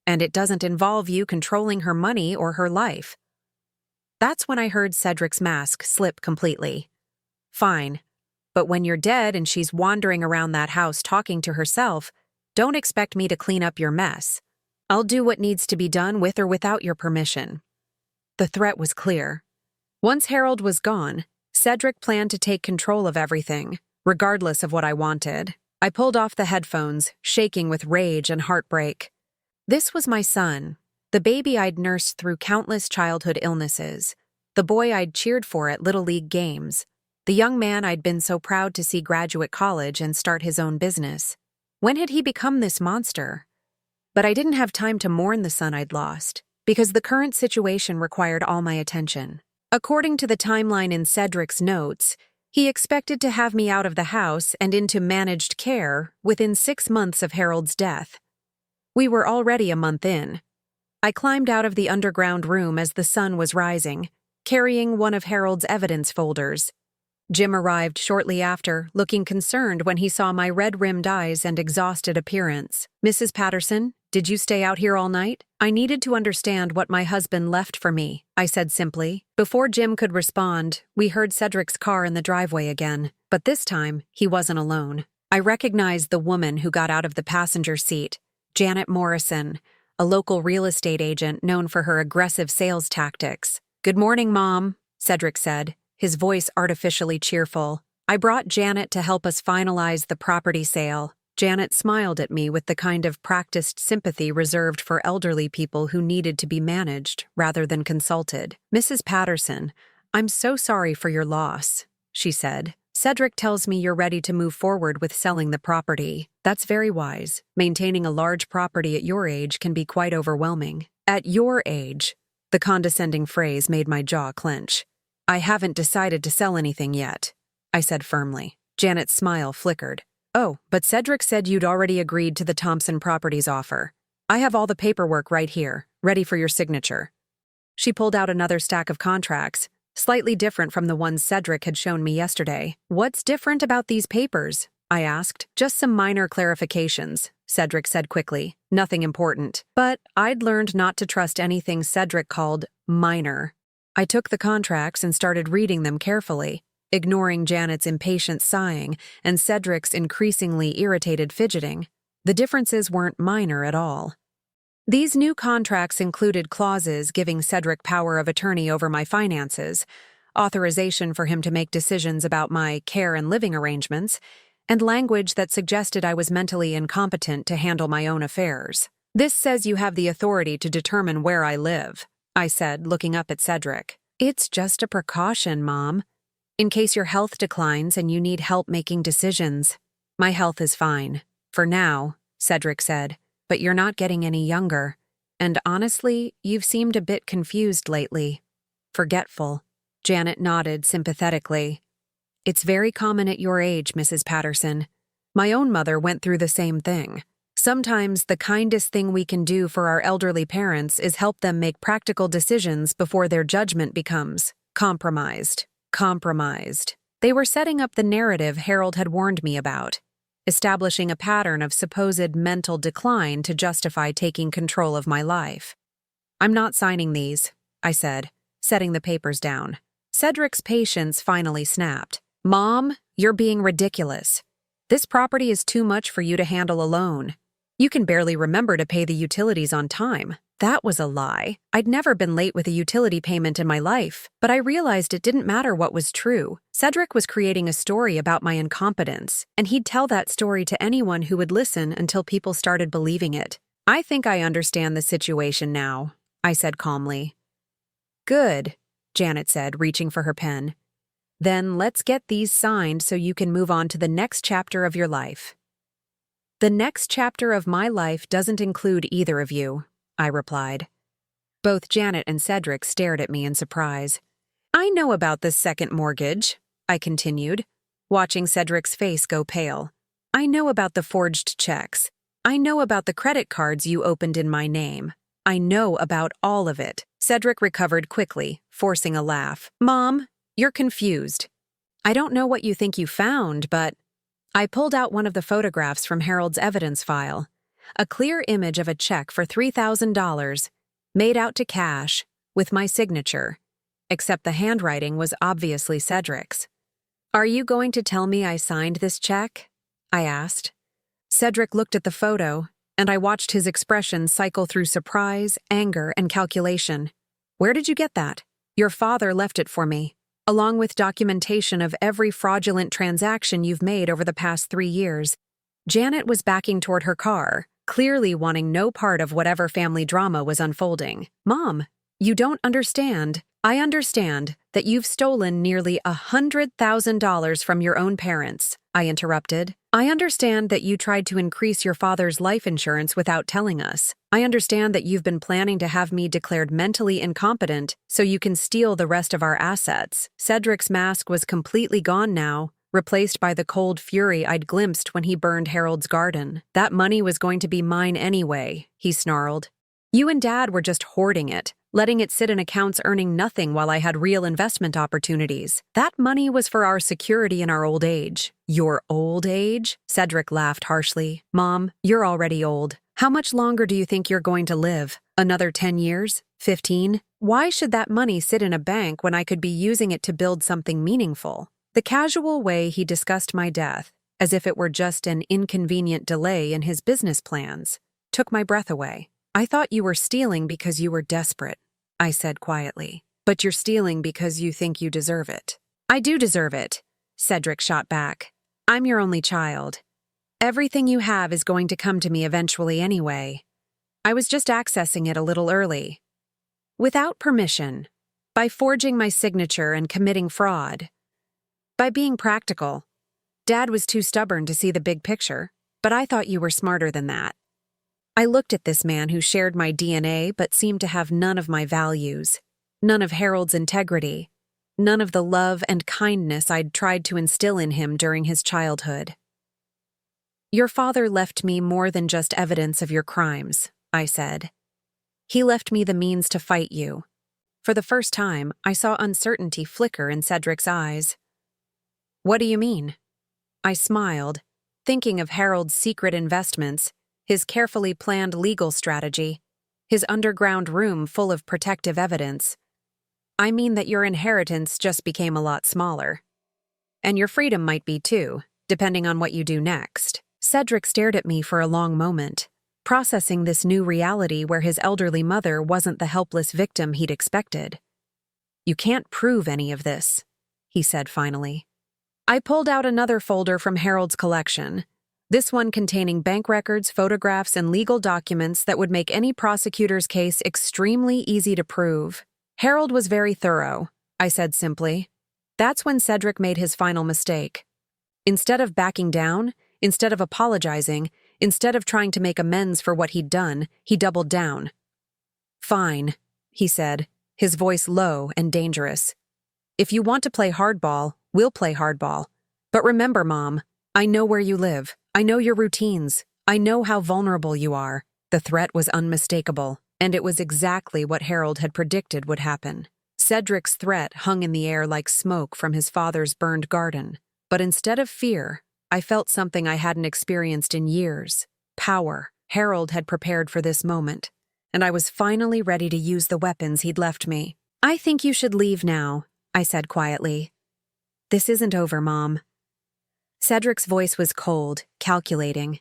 "And it doesn't involve you controlling her money or her life." That's when I heard Cedric's mask slip completely. "Fine, but when you're dead and she's wandering around that house talking to herself, don't expect me to clean up your mess. I'll do what needs to be done with or without your permission." The threat was clear. Once Harold was gone, Cedric planned to take control of everything, regardless of what I wanted. I pulled off the headphones, shaking with rage and heartbreak. This was my son, the baby I'd nursed through countless childhood illnesses, the boy I'd cheered for at Little League games, the young man I'd been so proud to see graduate college and start his own business. When had he become this monster? But I didn't have time to mourn the son I'd lost, because the current situation required all my attention. According to the timeline in Cedric's notes, he expected to have me out of the house and into managed care within 6 months of Harold's death. We were already a month in. I climbed out of the underground room as the sun was rising, carrying one of Harold's evidence folders. Jim arrived shortly after, looking concerned when he saw my red-rimmed eyes and exhausted appearance. "Mrs. Patterson, did you stay out here all night?" "I needed to understand what my husband left for me," I said simply. Before Jim could respond, we heard Cedric's car in the driveway again, but this time he wasn't alone. I recognized the woman who got out of the passenger seat, Janet Morrison, a local real estate agent known for her aggressive sales tactics. "Good morning, Mom," Cedric said, his voice artificially cheerful. "I brought Janet to help us finalize the property sale." Janet smiled at me with the kind of practiced sympathy reserved for elderly people who needed to be managed rather than consulted. "Mrs. Patterson, I'm so sorry for your loss," she said. "Cedric tells me you're ready to move forward with selling the property. That's very wise. Maintaining a large property at your age can be quite overwhelming." At your age, the condescending phrase made my jaw clench. "I haven't decided to sell anything yet," I said firmly. Janet's smile flickered. "Oh, but Cedric said you'd already agreed to the Thompson Properties offer. I have all the paperwork right here, ready for your signature." She pulled out another stack of contracts, slightly different from the ones Cedric had shown me yesterday. "What's different about these papers?" I asked. "Just some minor clarifications," Cedric said quickly. "Nothing important." But I'd learned not to trust anything Cedric called minor. I took the contracts and started reading them carefully, ignoring Janet's impatient sighing and Cedric's increasingly irritated fidgeting. The differences weren't minor at all. These new contracts included clauses giving Cedric power of attorney over my finances, authorization for him to make decisions about my care and living arrangements, and language that suggested I was mentally incompetent to handle my own affairs. "This says you have the authority to determine where I live," I said, looking up at Cedric. "It's just a precaution, Mom. In case your health declines and you need help making decisions." "My health is fine. For now," Cedric said. "But you're not getting any younger. And honestly, you've seemed a bit confused lately. Forgetful." Janet nodded sympathetically. "It's very common at your age, Mrs. Patterson. My own mother went through the same thing. Sometimes the kindest thing we can do for our elderly parents is help them make practical decisions before their judgment becomes compromised. They were setting up the narrative Harold had warned me about, establishing a pattern of supposed mental decline to justify taking control of my life. "I'm not signing these," I said, setting the papers down. Cedric's patience finally snapped. "Mom, you're being ridiculous. This property is too much for you to handle alone. You can barely remember to pay the utilities on time." That was a lie. I'd never been late with a utility payment in my life, but I realized it didn't matter what was true. Cedric was creating a story about my incompetence, and he'd tell that story to anyone who would listen until people started believing it. "I think I understand the situation now," I said calmly. "Good," Janet said, reaching for her pen. "Then let's get these signed so you can move on to the next chapter of your life." "The next chapter of my life doesn't include either of you," I replied. Both Janet and Cedric stared at me in surprise. "I know about the second mortgage," I continued, watching Cedric's face go pale. "I know about the forged checks. I know about the credit cards you opened in my name. I know about all of it." Cedric recovered quickly, forcing a laugh. "Mom, you're confused. I don't know what you think you found, but..." I pulled out one of the photographs from Harold's evidence file. A clear image of a check for $3,000, made out to cash, with my signature, except the handwriting was obviously Cedric's. "Are you going to tell me I signed this check?" I asked. Cedric looked at the photo, and I watched his expression cycle through surprise, anger, and calculation. "Where did you get that?" "Your father left it for me, along with documentation of every fraudulent transaction you've made over the past 3 years. Janet was backing toward her car, clearly wanting no part of whatever family drama was unfolding. "Mom, you don't understand. I understand that you've stolen nearly $100,000 from your own parents," I interrupted. "I understand that you tried to increase your father's life insurance without telling us. I understand that you've been planning to have me declared mentally incompetent so you can steal the rest of our assets." Cedric's mask was completely gone now, replaced by the cold fury I'd glimpsed when he burned Harold's garden. "That money was going to be mine anyway," he snarled. "You and Dad were just hoarding it, letting it sit in accounts earning nothing while I had real investment opportunities. That money was for our security in our old age." "Your old age?" Cedric laughed harshly. "Mom, you're already old. How much longer do you think you're going to live? Another 10 years? 15? Why should that money sit in a bank when I could be using it to build something meaningful?" The casual way he discussed my death, as if it were just an inconvenient delay in his business plans, took my breath away. "I thought you were stealing because you were desperate," I said quietly. "But you're stealing because you think you deserve it." I do deserve it, Cedric shot back. I'm your only child. Everything you have is going to come to me eventually anyway. I was just accessing it a little early. Without permission. By forging my signature and committing fraud. By being practical. Dad was too stubborn to see the big picture, but I thought you were smarter than that. I looked at this man who shared my DNA but seemed to have none of my values, none of Harold's integrity, none of the love and kindness I'd tried to instill in him during his childhood. Your father left me more than just evidence of your crimes, I said. He left me the means to fight you. For the first time, I saw uncertainty flicker in Cedric's eyes. What do you mean? I smiled, thinking of Harold's secret investments, his carefully planned legal strategy, his underground room full of protective evidence. I mean that your inheritance just became a lot smaller. And your freedom might be too, depending on what you do next. Cedric stared at me for a long moment, processing this new reality where his elderly mother wasn't the helpless victim he'd expected. You can't prove any of this, he said finally. I pulled out another folder from Harold's collection, this one containing bank records, photographs, and legal documents that would make any prosecutor's case extremely easy to prove. Harold was very thorough, I said simply. That's when Cedric made his final mistake. Instead of backing down, instead of apologizing, instead of trying to make amends for what he'd done, he doubled down. Fine, he said, his voice low and dangerous. If you want to play hardball, we'll play hardball. But remember, Mom, I know where you live. I know your routines. I know how vulnerable you are. The threat was unmistakable, and it was exactly what Harold had predicted would happen. Cedric's threat hung in the air like smoke from his father's burned garden. But instead of fear, I felt something I hadn't experienced in years. Power. Harold had prepared for this moment, and I was finally ready to use the weapons he'd left me. I think you should leave now, I said quietly. This isn't over, Mom. Cedric's voice was cold, calculating.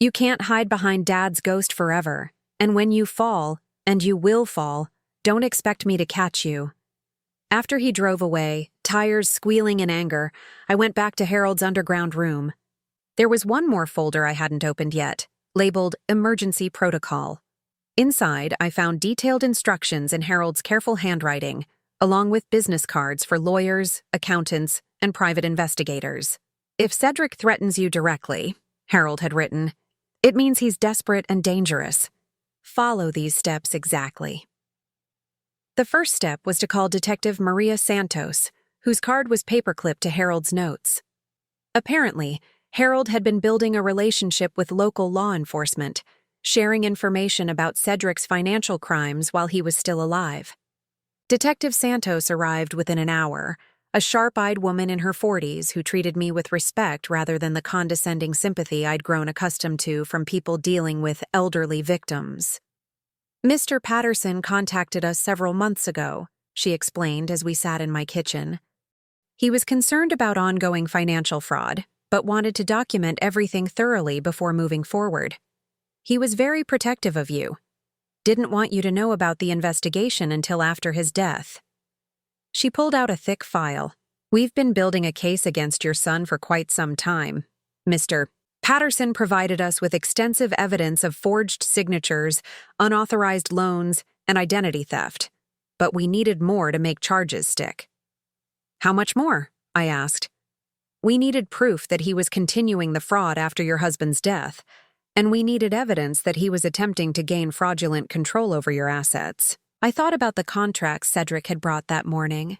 You can't hide behind Dad's ghost forever, and when you fall, and you will fall, don't expect me to catch you. After he drove away, tires squealing in anger, I went back to Harold's underground room. There was one more folder I hadn't opened yet, labeled Emergency Protocol. Inside, I found detailed instructions in Harold's careful handwriting, along with business cards for lawyers, accountants, and private investigators. If Cedric threatens you directly, Harold had written, it means he's desperate and dangerous. Follow these steps exactly. The first step was to call Detective Maria Santos, whose card was paperclipped to Harold's notes. Apparently, Harold had been building a relationship with local law enforcement, sharing information about Cedric's financial crimes while he was still alive. Detective Santos arrived within an hour, a sharp-eyed woman in her 40s who treated me with respect rather than the condescending sympathy I'd grown accustomed to from people dealing with elderly victims. Mr. Patterson contacted us several months ago, she explained as we sat in my kitchen. He was concerned about ongoing financial fraud, but wanted to document everything thoroughly before moving forward. He was very protective of you. Didn't want you to know about the investigation until after his death. She pulled out a thick file. We've been building a case against your son for quite some time. Mr. Patterson provided us with extensive evidence of forged signatures, unauthorized loans, and identity theft. But we needed more to make charges stick. How much more? I asked. We needed proof that he was continuing the fraud after your husband's death, and we needed evidence that he was attempting to gain fraudulent control over your assets. I thought about the contracts Cedric had brought that morning,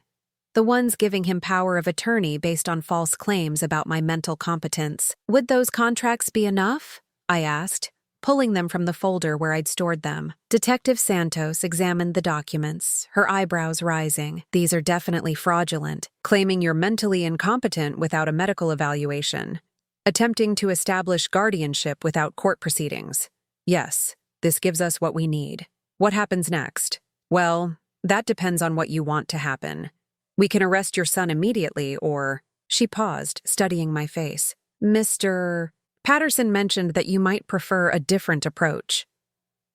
the ones giving him power of attorney based on false claims about my mental competence. Would those contracts be enough? I asked, pulling them from the folder where I'd stored them. Detective Santos examined the documents, her eyebrows rising. These are definitely fraudulent, claiming you're mentally incompetent without a medical evaluation, attempting to establish guardianship without court proceedings. Yes, this gives us what we need. What happens next? Well, that depends on what you want to happen. We can arrest your son immediately, or... She paused, studying my face. Mr. Patterson mentioned that you might prefer a different approach.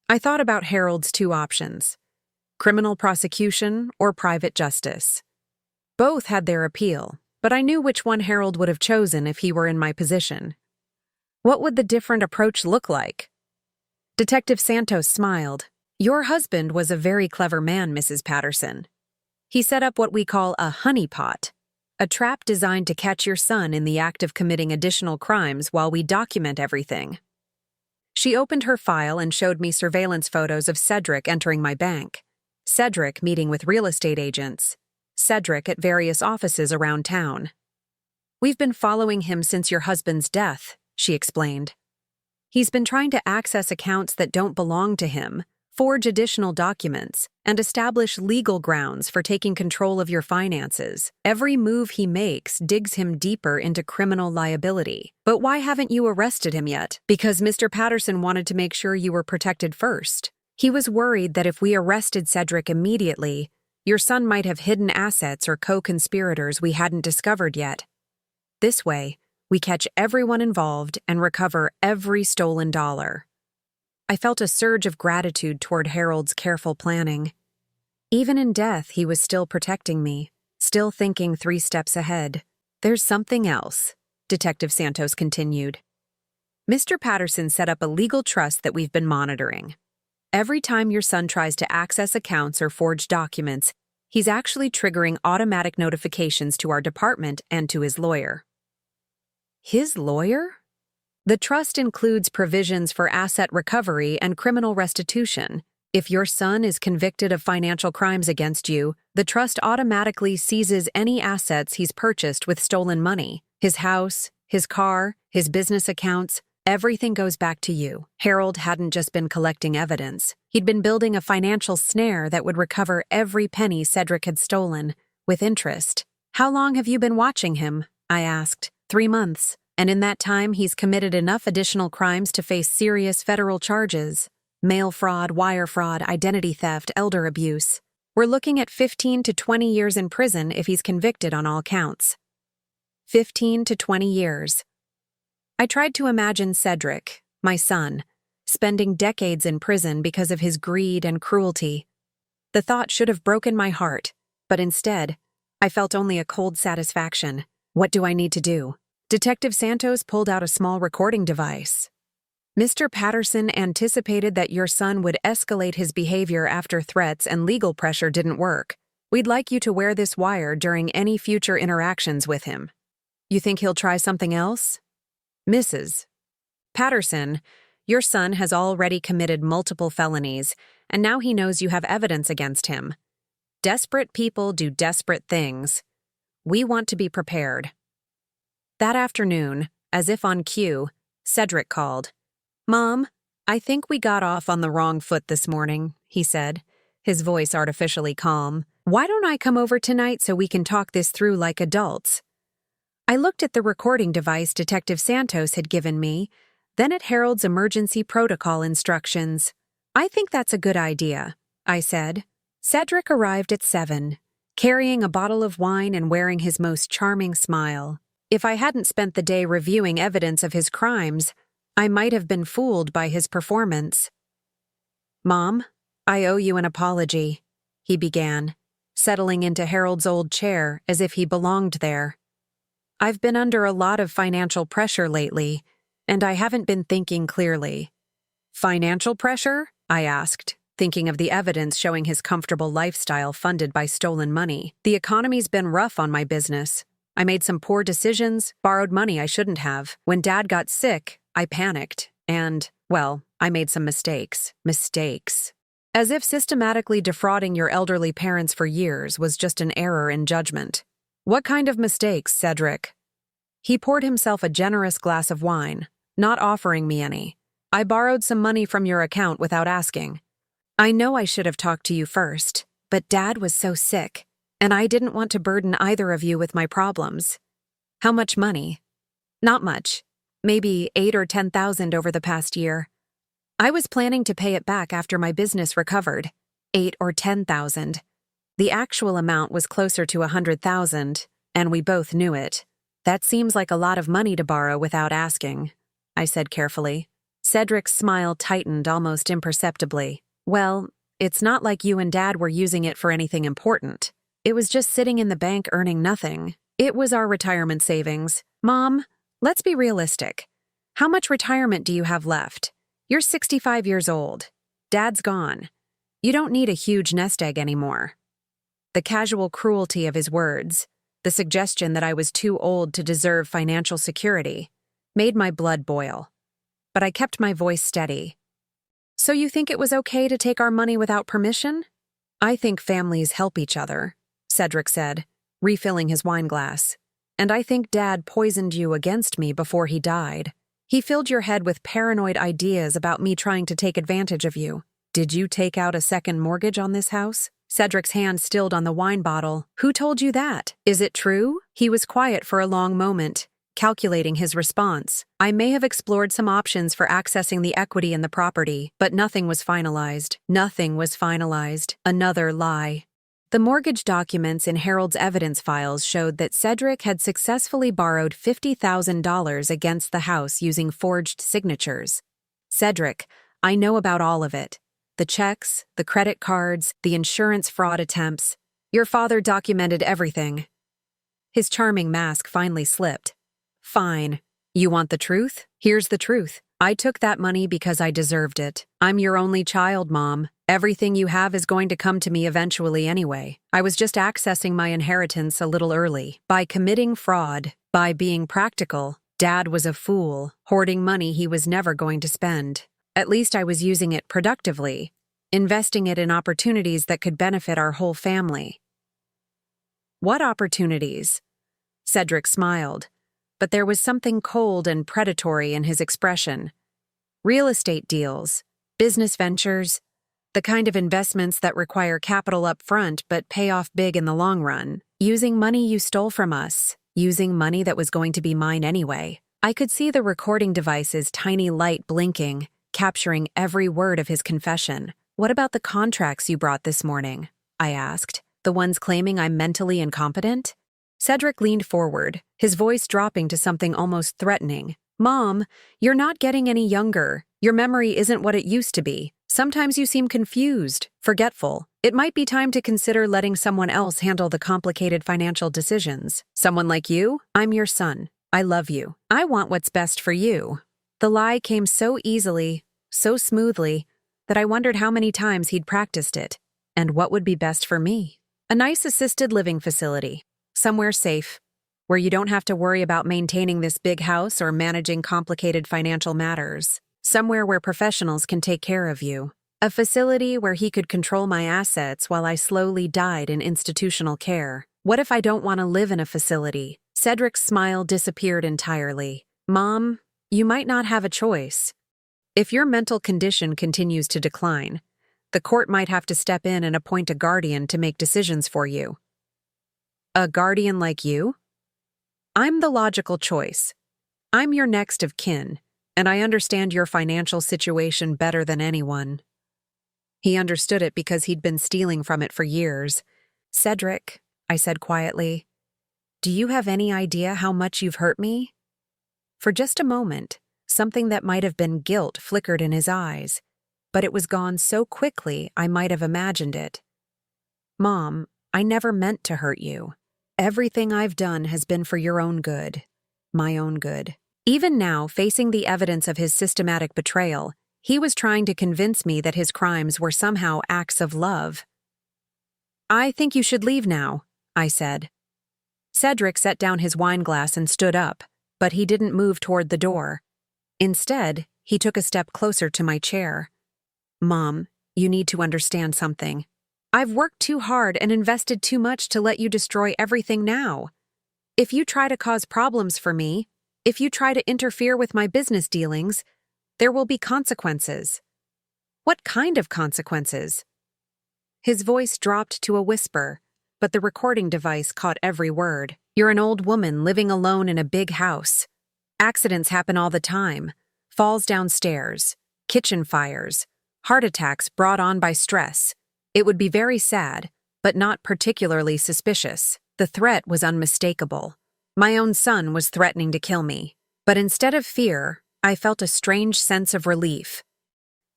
I thought about Harold's two options: criminal prosecution or private justice. Both had their appeal, but I knew which one Harold would have chosen if he were in my position. What would the different approach look like? Detective Santos smiled. Your husband was a very clever man, Mrs. Patterson. He set up what we call a honeypot, a trap designed to catch your son in the act of committing additional crimes while we document everything. She opened her file and showed me surveillance photos of Cedric entering my bank, Cedric meeting with real estate agents, Cedric at various offices around town. We've been following him since your husband's death, she explained. He's been trying to access accounts that don't belong to him, forge additional documents, and establish legal grounds for taking control of your finances. Every move he makes digs him deeper into criminal liability. But why haven't you arrested him yet? Because Mr. Patterson wanted to make sure you were protected first. He was worried that if we arrested Cedric immediately, your son might have hidden assets or co-conspirators we hadn't discovered yet. This way, we catch everyone involved and recover every stolen dollar. I felt a surge of gratitude toward Harold's careful planning. Even in death, he was still protecting me, still thinking 3 steps ahead. There's something else, Detective Santos continued. Mr. Patterson set up a legal trust that we've been monitoring. Every time your son tries to access accounts or forge documents, he's actually triggering automatic notifications to our department and to his lawyer. His lawyer? The trust includes provisions for asset recovery and criminal restitution. If your son is convicted of financial crimes against you, the trust automatically seizes any assets he's purchased with stolen money. His house, his car, his business accounts, everything goes back to you. Harold hadn't just been collecting evidence. He'd been building a financial snare that would recover every penny Cedric had stolen, with interest. How long have you been watching him? I asked. 3 months. And in that time, he's committed enough additional crimes to face serious federal charges. Mail fraud, wire fraud, identity theft, elder abuse. We're looking at 15 to 20 years in prison if he's convicted on all counts. 15 to 20 years. I tried to imagine Cedric, my son, spending decades in prison because of his greed and cruelty. The thought should have broken my heart, but instead, I felt only a cold satisfaction. What do I need to do? Detective Santos pulled out a small recording device. Mr. Patterson anticipated that your son would escalate his behavior after threats and legal pressure didn't work. We'd like you to wear this wire during any future interactions with him. You think he'll try something else? Mrs. Patterson, your son has already committed multiple felonies, and now he knows you have evidence against him. Desperate people do desperate things. We want to be prepared. That afternoon, as if on cue, Cedric called. Mom, I think we got off on the wrong foot this morning, he said, his voice artificially calm. Why don't I come over tonight so we can talk this through like adults? I looked at the recording device Detective Santos had given me, then at Harold's emergency protocol instructions. I think that's a good idea, I said. Cedric arrived at 7, carrying a bottle of wine and wearing his most charming smile. If I hadn't spent the day reviewing evidence of his crimes, I might have been fooled by his performance. Mom, I owe you an apology, he began, settling into Harold's old chair as if he belonged there. I've been under a lot of financial pressure lately, and I haven't been thinking clearly. Financial pressure? I asked, thinking of the evidence showing his comfortable lifestyle funded by stolen money. The economy's been rough on my business. I made some poor decisions, borrowed money I shouldn't have. When Dad got sick, I panicked, and, well, I made some mistakes. Mistakes. As if systematically defrauding your elderly parents for years was just an error in judgment. What kind of mistakes, Cedric? He poured himself a generous glass of wine, not offering me any. I borrowed some money from your account without asking. I know I should have talked to you first, but Dad was so sick, and I didn't want to burden either of you with my problems. How much money? Not much. Maybe 8 or 10,000 over the past year. I was planning to pay it back after my business recovered. 8 or 10,000. The actual amount was closer to 100,000, and we both knew it. That seems like a lot of money to borrow without asking, I said carefully. Cedric's smile tightened almost imperceptibly. Well, it's not like you and Dad were using it for anything important. It was just sitting in the bank earning nothing. It was our retirement savings. Mom, let's be realistic. How much retirement do you have left? You're 65 years old. Dad's gone. You don't need a huge nest egg anymore. The casual cruelty of his words, the suggestion that I was too old to deserve financial security, made my blood boil. But I kept my voice steady. So you think it was okay to take our money without permission? I think families help each other, Cedric said, refilling his wine glass. And I think Dad poisoned you against me before he died. He filled your head with paranoid ideas about me trying to take advantage of you. Did you take out a second mortgage on this house? Cedric's hand stilled on the wine bottle. Who told you that? Is it true? He was quiet for a long moment, calculating his response. I may have explored some options for accessing the equity in the property, but nothing was finalized. Nothing was finalized. Another lie. The mortgage documents in Harold's evidence files showed that Cedric had successfully borrowed $50,000 against the house using forged signatures. Cedric, I know about all of it. The checks, the credit cards, the insurance fraud attempts. Your father documented everything. His charming mask finally slipped. Fine. You want the truth? Here's the truth. I took that money because I deserved it. I'm your only child, Mom. Everything you have is going to come to me eventually anyway. I was just accessing my inheritance a little early. By committing fraud, by being practical, Dad was a fool, hoarding money he was never going to spend. At least I was using it productively, investing it in opportunities that could benefit our whole family. What opportunities? Cedric smiled, but there was something cold and predatory in his expression. Real estate deals, business ventures, the kind of investments that require capital up front but pay off big in the long run. Using money you stole from us, using money that was going to be mine anyway. I could see the recording device's tiny light blinking, capturing every word of his confession. What about the contracts you brought this morning? I asked. The ones claiming I'm mentally incompetent? Cedric leaned forward, his voice dropping to something almost threatening. Mom, you're not getting any younger. Your memory isn't what it used to be. Sometimes you seem confused, forgetful. It might be time to consider letting someone else handle the complicated financial decisions. Someone like you? I'm your son. I love you. I want what's best for you. The lie came so easily, so smoothly, that I wondered how many times he'd practiced it, and what would be best for me. A nice assisted living facility, somewhere safe, where you don't have to worry about maintaining this big house or managing complicated financial matters. Somewhere where professionals can take care of you. A facility where he could control my assets while I slowly died in institutional care. What if I don't want to live in a facility? Cedric's smile disappeared entirely. Mom, you might not have a choice. If your mental condition continues to decline, the court might have to step in and appoint a guardian to make decisions for you. A guardian like you? I'm the logical choice. I'm your next of kin, and I understand your financial situation better than anyone. He understood it because he'd been stealing from it for years. Cedric, I said quietly, do you have any idea how much you've hurt me? For just a moment, something that might have been guilt flickered in his eyes, but it was gone so quickly I might have imagined it. Mom, I never meant to hurt you. Everything I've done has been for your own good, my own good. Even now, facing the evidence of his systematic betrayal, he was trying to convince me that his crimes were somehow acts of love. I think you should leave now, I said. Cedric set down his wine glass and stood up, but he didn't move toward the door. Instead, he took a step closer to my chair. Mom, you need to understand something. I've worked too hard and invested too much to let you destroy everything now. If you try to cause problems for me, if you try to interfere with my business dealings, there will be consequences. What kind of consequences? His voice dropped to a whisper, but the recording device caught every word. You're an old woman living alone in a big house. Accidents happen all the time. Falls downstairs, kitchen fires, heart attacks brought on by stress. It would be very sad, but not particularly suspicious. The threat was unmistakable. My own son was threatening to kill me. But instead of fear, I felt a strange sense of relief.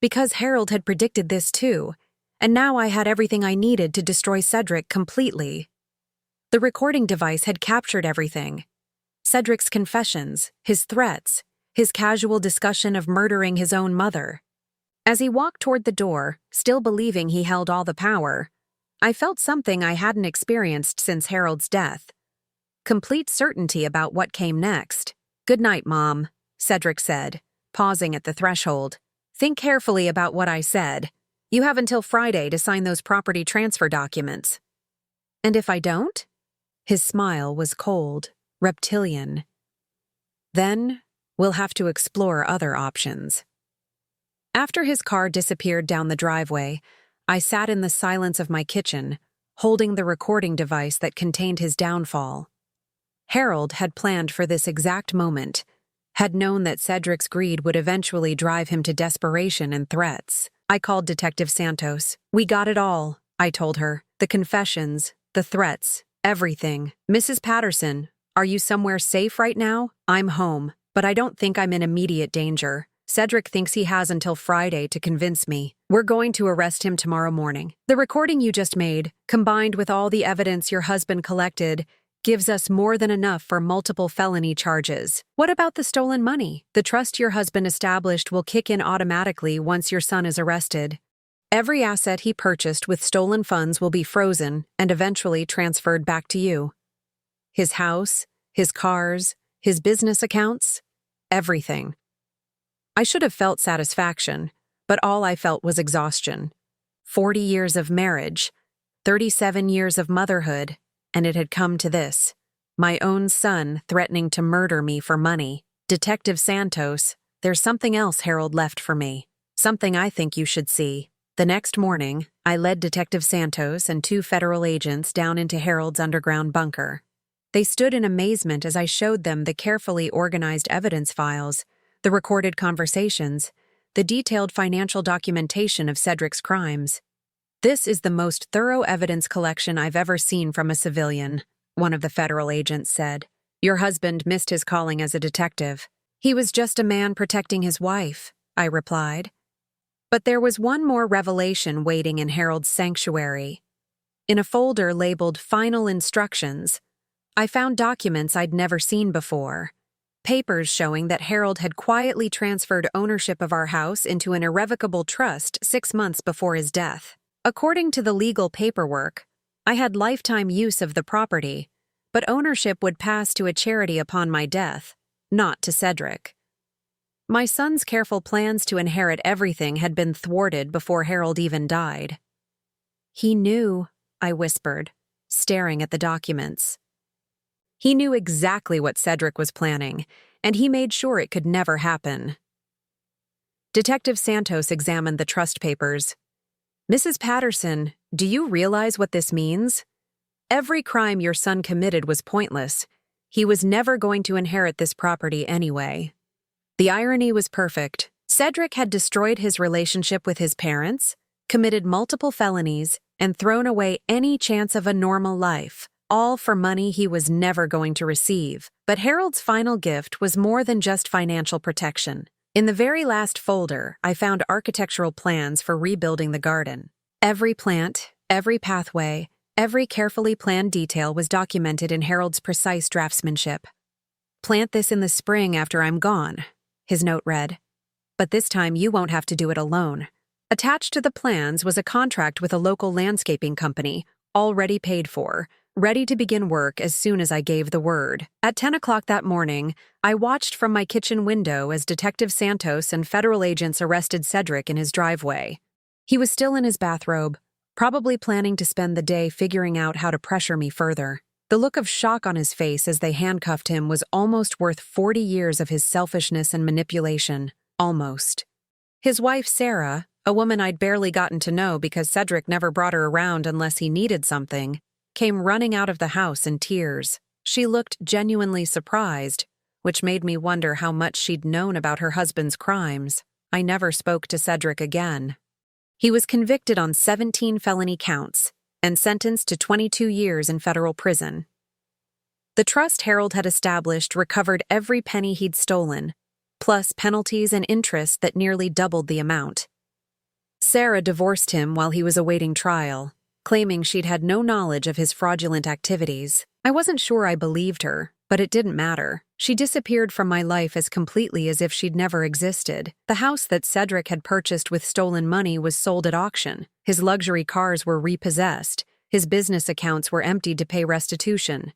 Because Harold had predicted this too, and now I had everything I needed to destroy Cedric completely. The recording device had captured everything. Cedric's confessions, his threats, his casual discussion of murdering his own mother. As he walked toward the door, still believing he held all the power, I felt something I hadn't experienced since Harold's death. Complete certainty about what came next. "Good night, Mom," Cedric said, pausing at the threshold. "Think carefully about what I said. You have until Friday to sign those property transfer documents." "And if I don't?" His smile was cold, reptilian. "Then we'll have to explore other options." After his car disappeared down the driveway, I sat in the silence of my kitchen, holding the recording device that contained his downfall. Harold had planned for this exact moment, had known that Cedric's greed would eventually drive him to desperation and threats. I called Detective Santos. "We got it all," I told her. "The confessions, the threats, everything. Mrs. Patterson, are you somewhere safe right now? I'm home, but I don't think I'm in immediate danger. Cedric thinks he has until Friday to convince me. We're going to arrest him tomorrow morning. The recording you just made, combined with all the evidence your husband collected, gives us more than enough for multiple felony charges. What about the stolen money? The trust your husband established will kick in automatically once your son is arrested. Every asset he purchased with stolen funds will be frozen and eventually transferred back to you. His house, his cars, his business accounts, everything." I should have felt satisfaction, but all I felt was exhaustion. 40 years of marriage, 37 years of motherhood, and it had come to this. My own son threatening to murder me for money. "Detective Santos, there's something else Harold left for me. Something I think you should see." The next morning, I led Detective Santos and 2 federal agents down into Harold's underground bunker. They stood in amazement as I showed them the carefully organized evidence files, the recorded conversations, the detailed financial documentation of Cedric's crimes. "This is the most thorough evidence collection I've ever seen from a civilian," one of the federal agents said. "Your husband missed his calling as a detective. He was just a man protecting his wife," I replied. But there was one more revelation waiting in Harold's sanctuary. In a folder labeled Final Instructions, I found documents I'd never seen before. Papers showing that Harold had quietly transferred ownership of our house into an irrevocable trust 6 months before his death. According to the legal paperwork, I had lifetime use of the property, but ownership would pass to a charity upon my death, not to Cedric. My son's careful plans to inherit everything had been thwarted before Harold even died. "He knew," I whispered, staring at the documents. "He knew exactly what Cedric was planning, and he made sure it could never happen." Detective Santos examined the trust papers. "Mrs. Patterson, do you realize what this means? Every crime your son committed was pointless. He was never going to inherit this property anyway." The irony was perfect. Cedric had destroyed his relationship with his parents, committed multiple felonies, and thrown away any chance of a normal life, all for money he was never going to receive. But Harold's final gift was more than just financial protection. In the very last folder, I found architectural plans for rebuilding the garden. Every plant, every pathway, every carefully planned detail was documented in Harold's precise draftsmanship. "Plant this in the spring after I'm gone," his note read. "But this time you won't have to do it alone." Attached to the plans was a contract with a local landscaping company, already paid for, ready to begin work as soon as I gave the word. At 10 o'clock that morning, I watched from my kitchen window as Detective Santos and federal agents arrested Cedric in his driveway. He was still in his bathrobe, probably planning to spend the day figuring out how to pressure me further. The look of shock on his face as they handcuffed him was almost worth 40 years of his selfishness and manipulation. Almost. His wife, Sarah, a woman I'd barely gotten to know because Cedric never brought her around unless he needed something, came running out of the house in tears. She looked genuinely surprised, which made me wonder how much she'd known about her husband's crimes. I never spoke to Cedric again. He was convicted on 17 felony counts and sentenced to 22 years in federal prison. The trust Harold had established recovered every penny he'd stolen, plus penalties and interest that nearly doubled the amount. Sarah divorced him while he was awaiting trial, claiming she'd had no knowledge of his fraudulent activities. I wasn't sure I believed her, but it didn't matter. She disappeared from my life as completely as if she'd never existed. The house that Cedric had purchased with stolen money was sold at auction. His luxury cars were repossessed. His business accounts were emptied to pay restitution.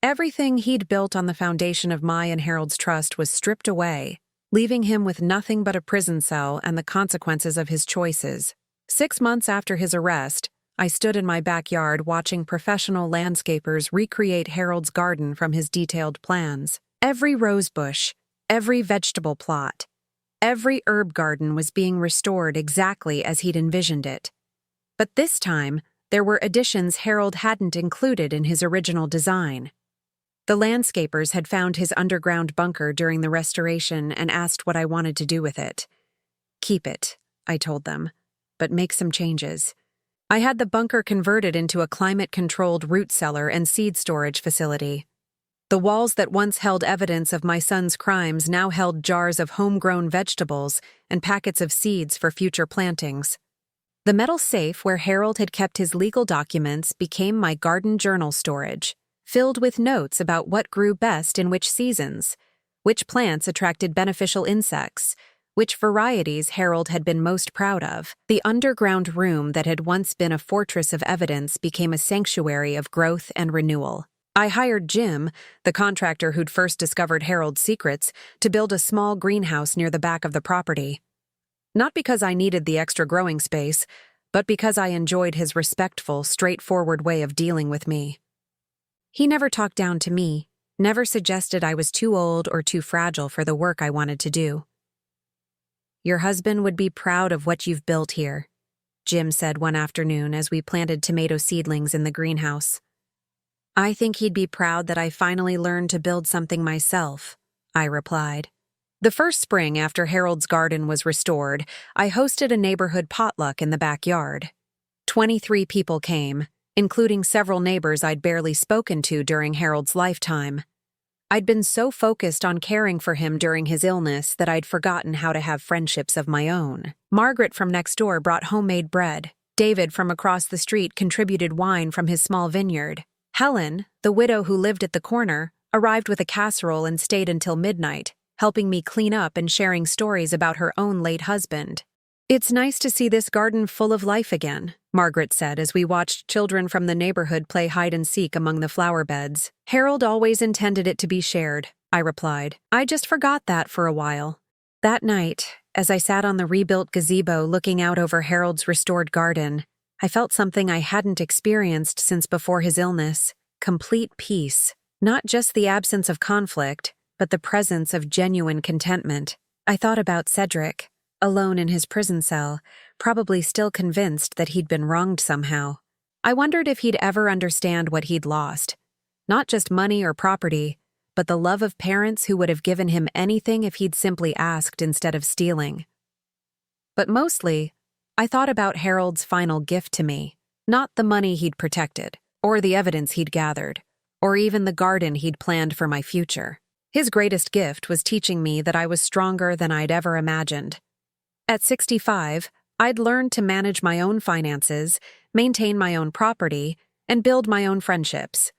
Everything he'd built on the foundation of my and Harold's trust was stripped away, leaving him with nothing but a prison cell and the consequences of his choices. 6 months after his arrest, I stood in my backyard watching professional landscapers recreate Harold's garden from his detailed plans. Every rose bush, every vegetable plot, every herb garden was being restored exactly as he'd envisioned it. But this time, there were additions Harold hadn't included in his original design. The landscapers had found his underground bunker during the restoration and asked what I wanted to do with it. "Keep it," I told them, "but make some changes." I had the bunker converted into a climate-controlled root cellar and seed storage facility. The walls that once held evidence of my son's crimes now held jars of homegrown vegetables and packets of seeds for future plantings. The metal safe where Harold had kept his legal documents became my garden journal storage, filled with notes about what grew best in which seasons, which plants attracted beneficial insects, which varieties Harold had been most proud of. The underground room that had once been a fortress of evidence became a sanctuary of growth and renewal. I hired Jim, the contractor who'd first discovered Harold's secrets, to build a small greenhouse near the back of the property. Not because I needed the extra growing space, but because I enjoyed his respectful, straightforward way of dealing with me. He never talked down to me, never suggested I was too old or too fragile for the work I wanted to do. "Your husband would be proud of what you've built here," Jim said one afternoon as we planted tomato seedlings in the greenhouse. "I think he'd be proud that I finally learned to build something myself," I replied. The first spring after Harold's garden was restored, I hosted a neighborhood potluck in the backyard. 23 people came, including several neighbors I'd barely spoken to during Harold's lifetime. I'd been so focused on caring for him during his illness that I'd forgotten how to have friendships of my own. Margaret from next door brought homemade bread. David from across the street contributed wine from his small vineyard. Helen, the widow who lived at the corner, arrived with a casserole and stayed until midnight, helping me clean up and sharing stories about her own late husband. "It's nice to see this garden full of life again," Margaret said as we watched children from the neighborhood play hide-and-seek among the flower beds. "Harold always intended it to be shared," I replied. "I just forgot that for a while." That night, as I sat on the rebuilt gazebo looking out over Harold's restored garden, I felt something I hadn't experienced since before his illness: complete peace. Not just the absence of conflict, but the presence of genuine contentment. I thought about Cedric, alone in his prison cell, probably still convinced that he'd been wronged somehow. I wondered if he'd ever understand what he'd lost. Not just money or property, but the love of parents who would have given him anything if he'd simply asked instead of stealing. But mostly, I thought about Harold's final gift to me, not the money he'd protected, or the evidence he'd gathered, or even the garden he'd planned for my future. His greatest gift was teaching me that I was stronger than I'd ever imagined. At 65, I'd learned to manage my own finances, maintain my own property, and build my own friendships.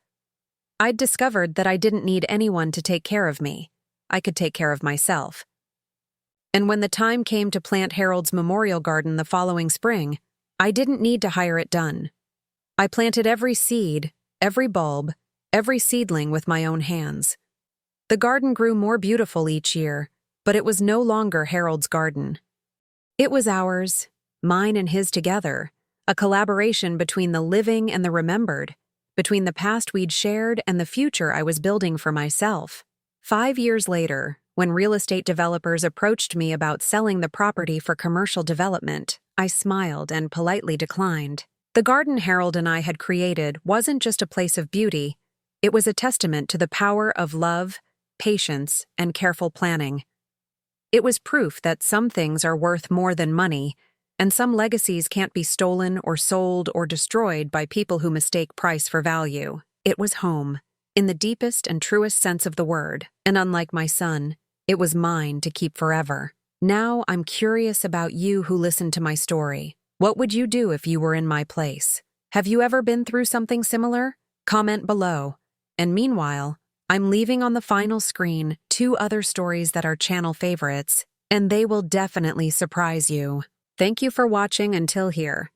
I'd discovered that I didn't need anyone to take care of me. I could take care of myself. And when the time came to plant Harold's memorial garden the following spring, I didn't need to hire it done. I planted every seed, every bulb, every seedling with my own hands. The garden grew more beautiful each year, but it was no longer Harold's garden. It was ours, mine and his together, a collaboration between the living and the remembered, between the past we'd shared and the future I was building for myself. 5 years later, when real estate developers approached me about selling the property for commercial development, I smiled and politely declined. The garden Harold and I had created wasn't just a place of beauty, it was a testament to the power of love, patience, and careful planning. It was proof that some things are worth more than money, and some legacies can't be stolen or sold or destroyed by people who mistake price for value. It was home, in the deepest and truest sense of the word, and unlike my son, it was mine to keep forever. Now I'm curious about you who listened to my story. What would you do if you were in my place? Have you ever been through something similar? Comment below. And meanwhile, I'm leaving on the final screen 2 other stories that are channel favorites, and they will definitely surprise you. Thank you for watching until here.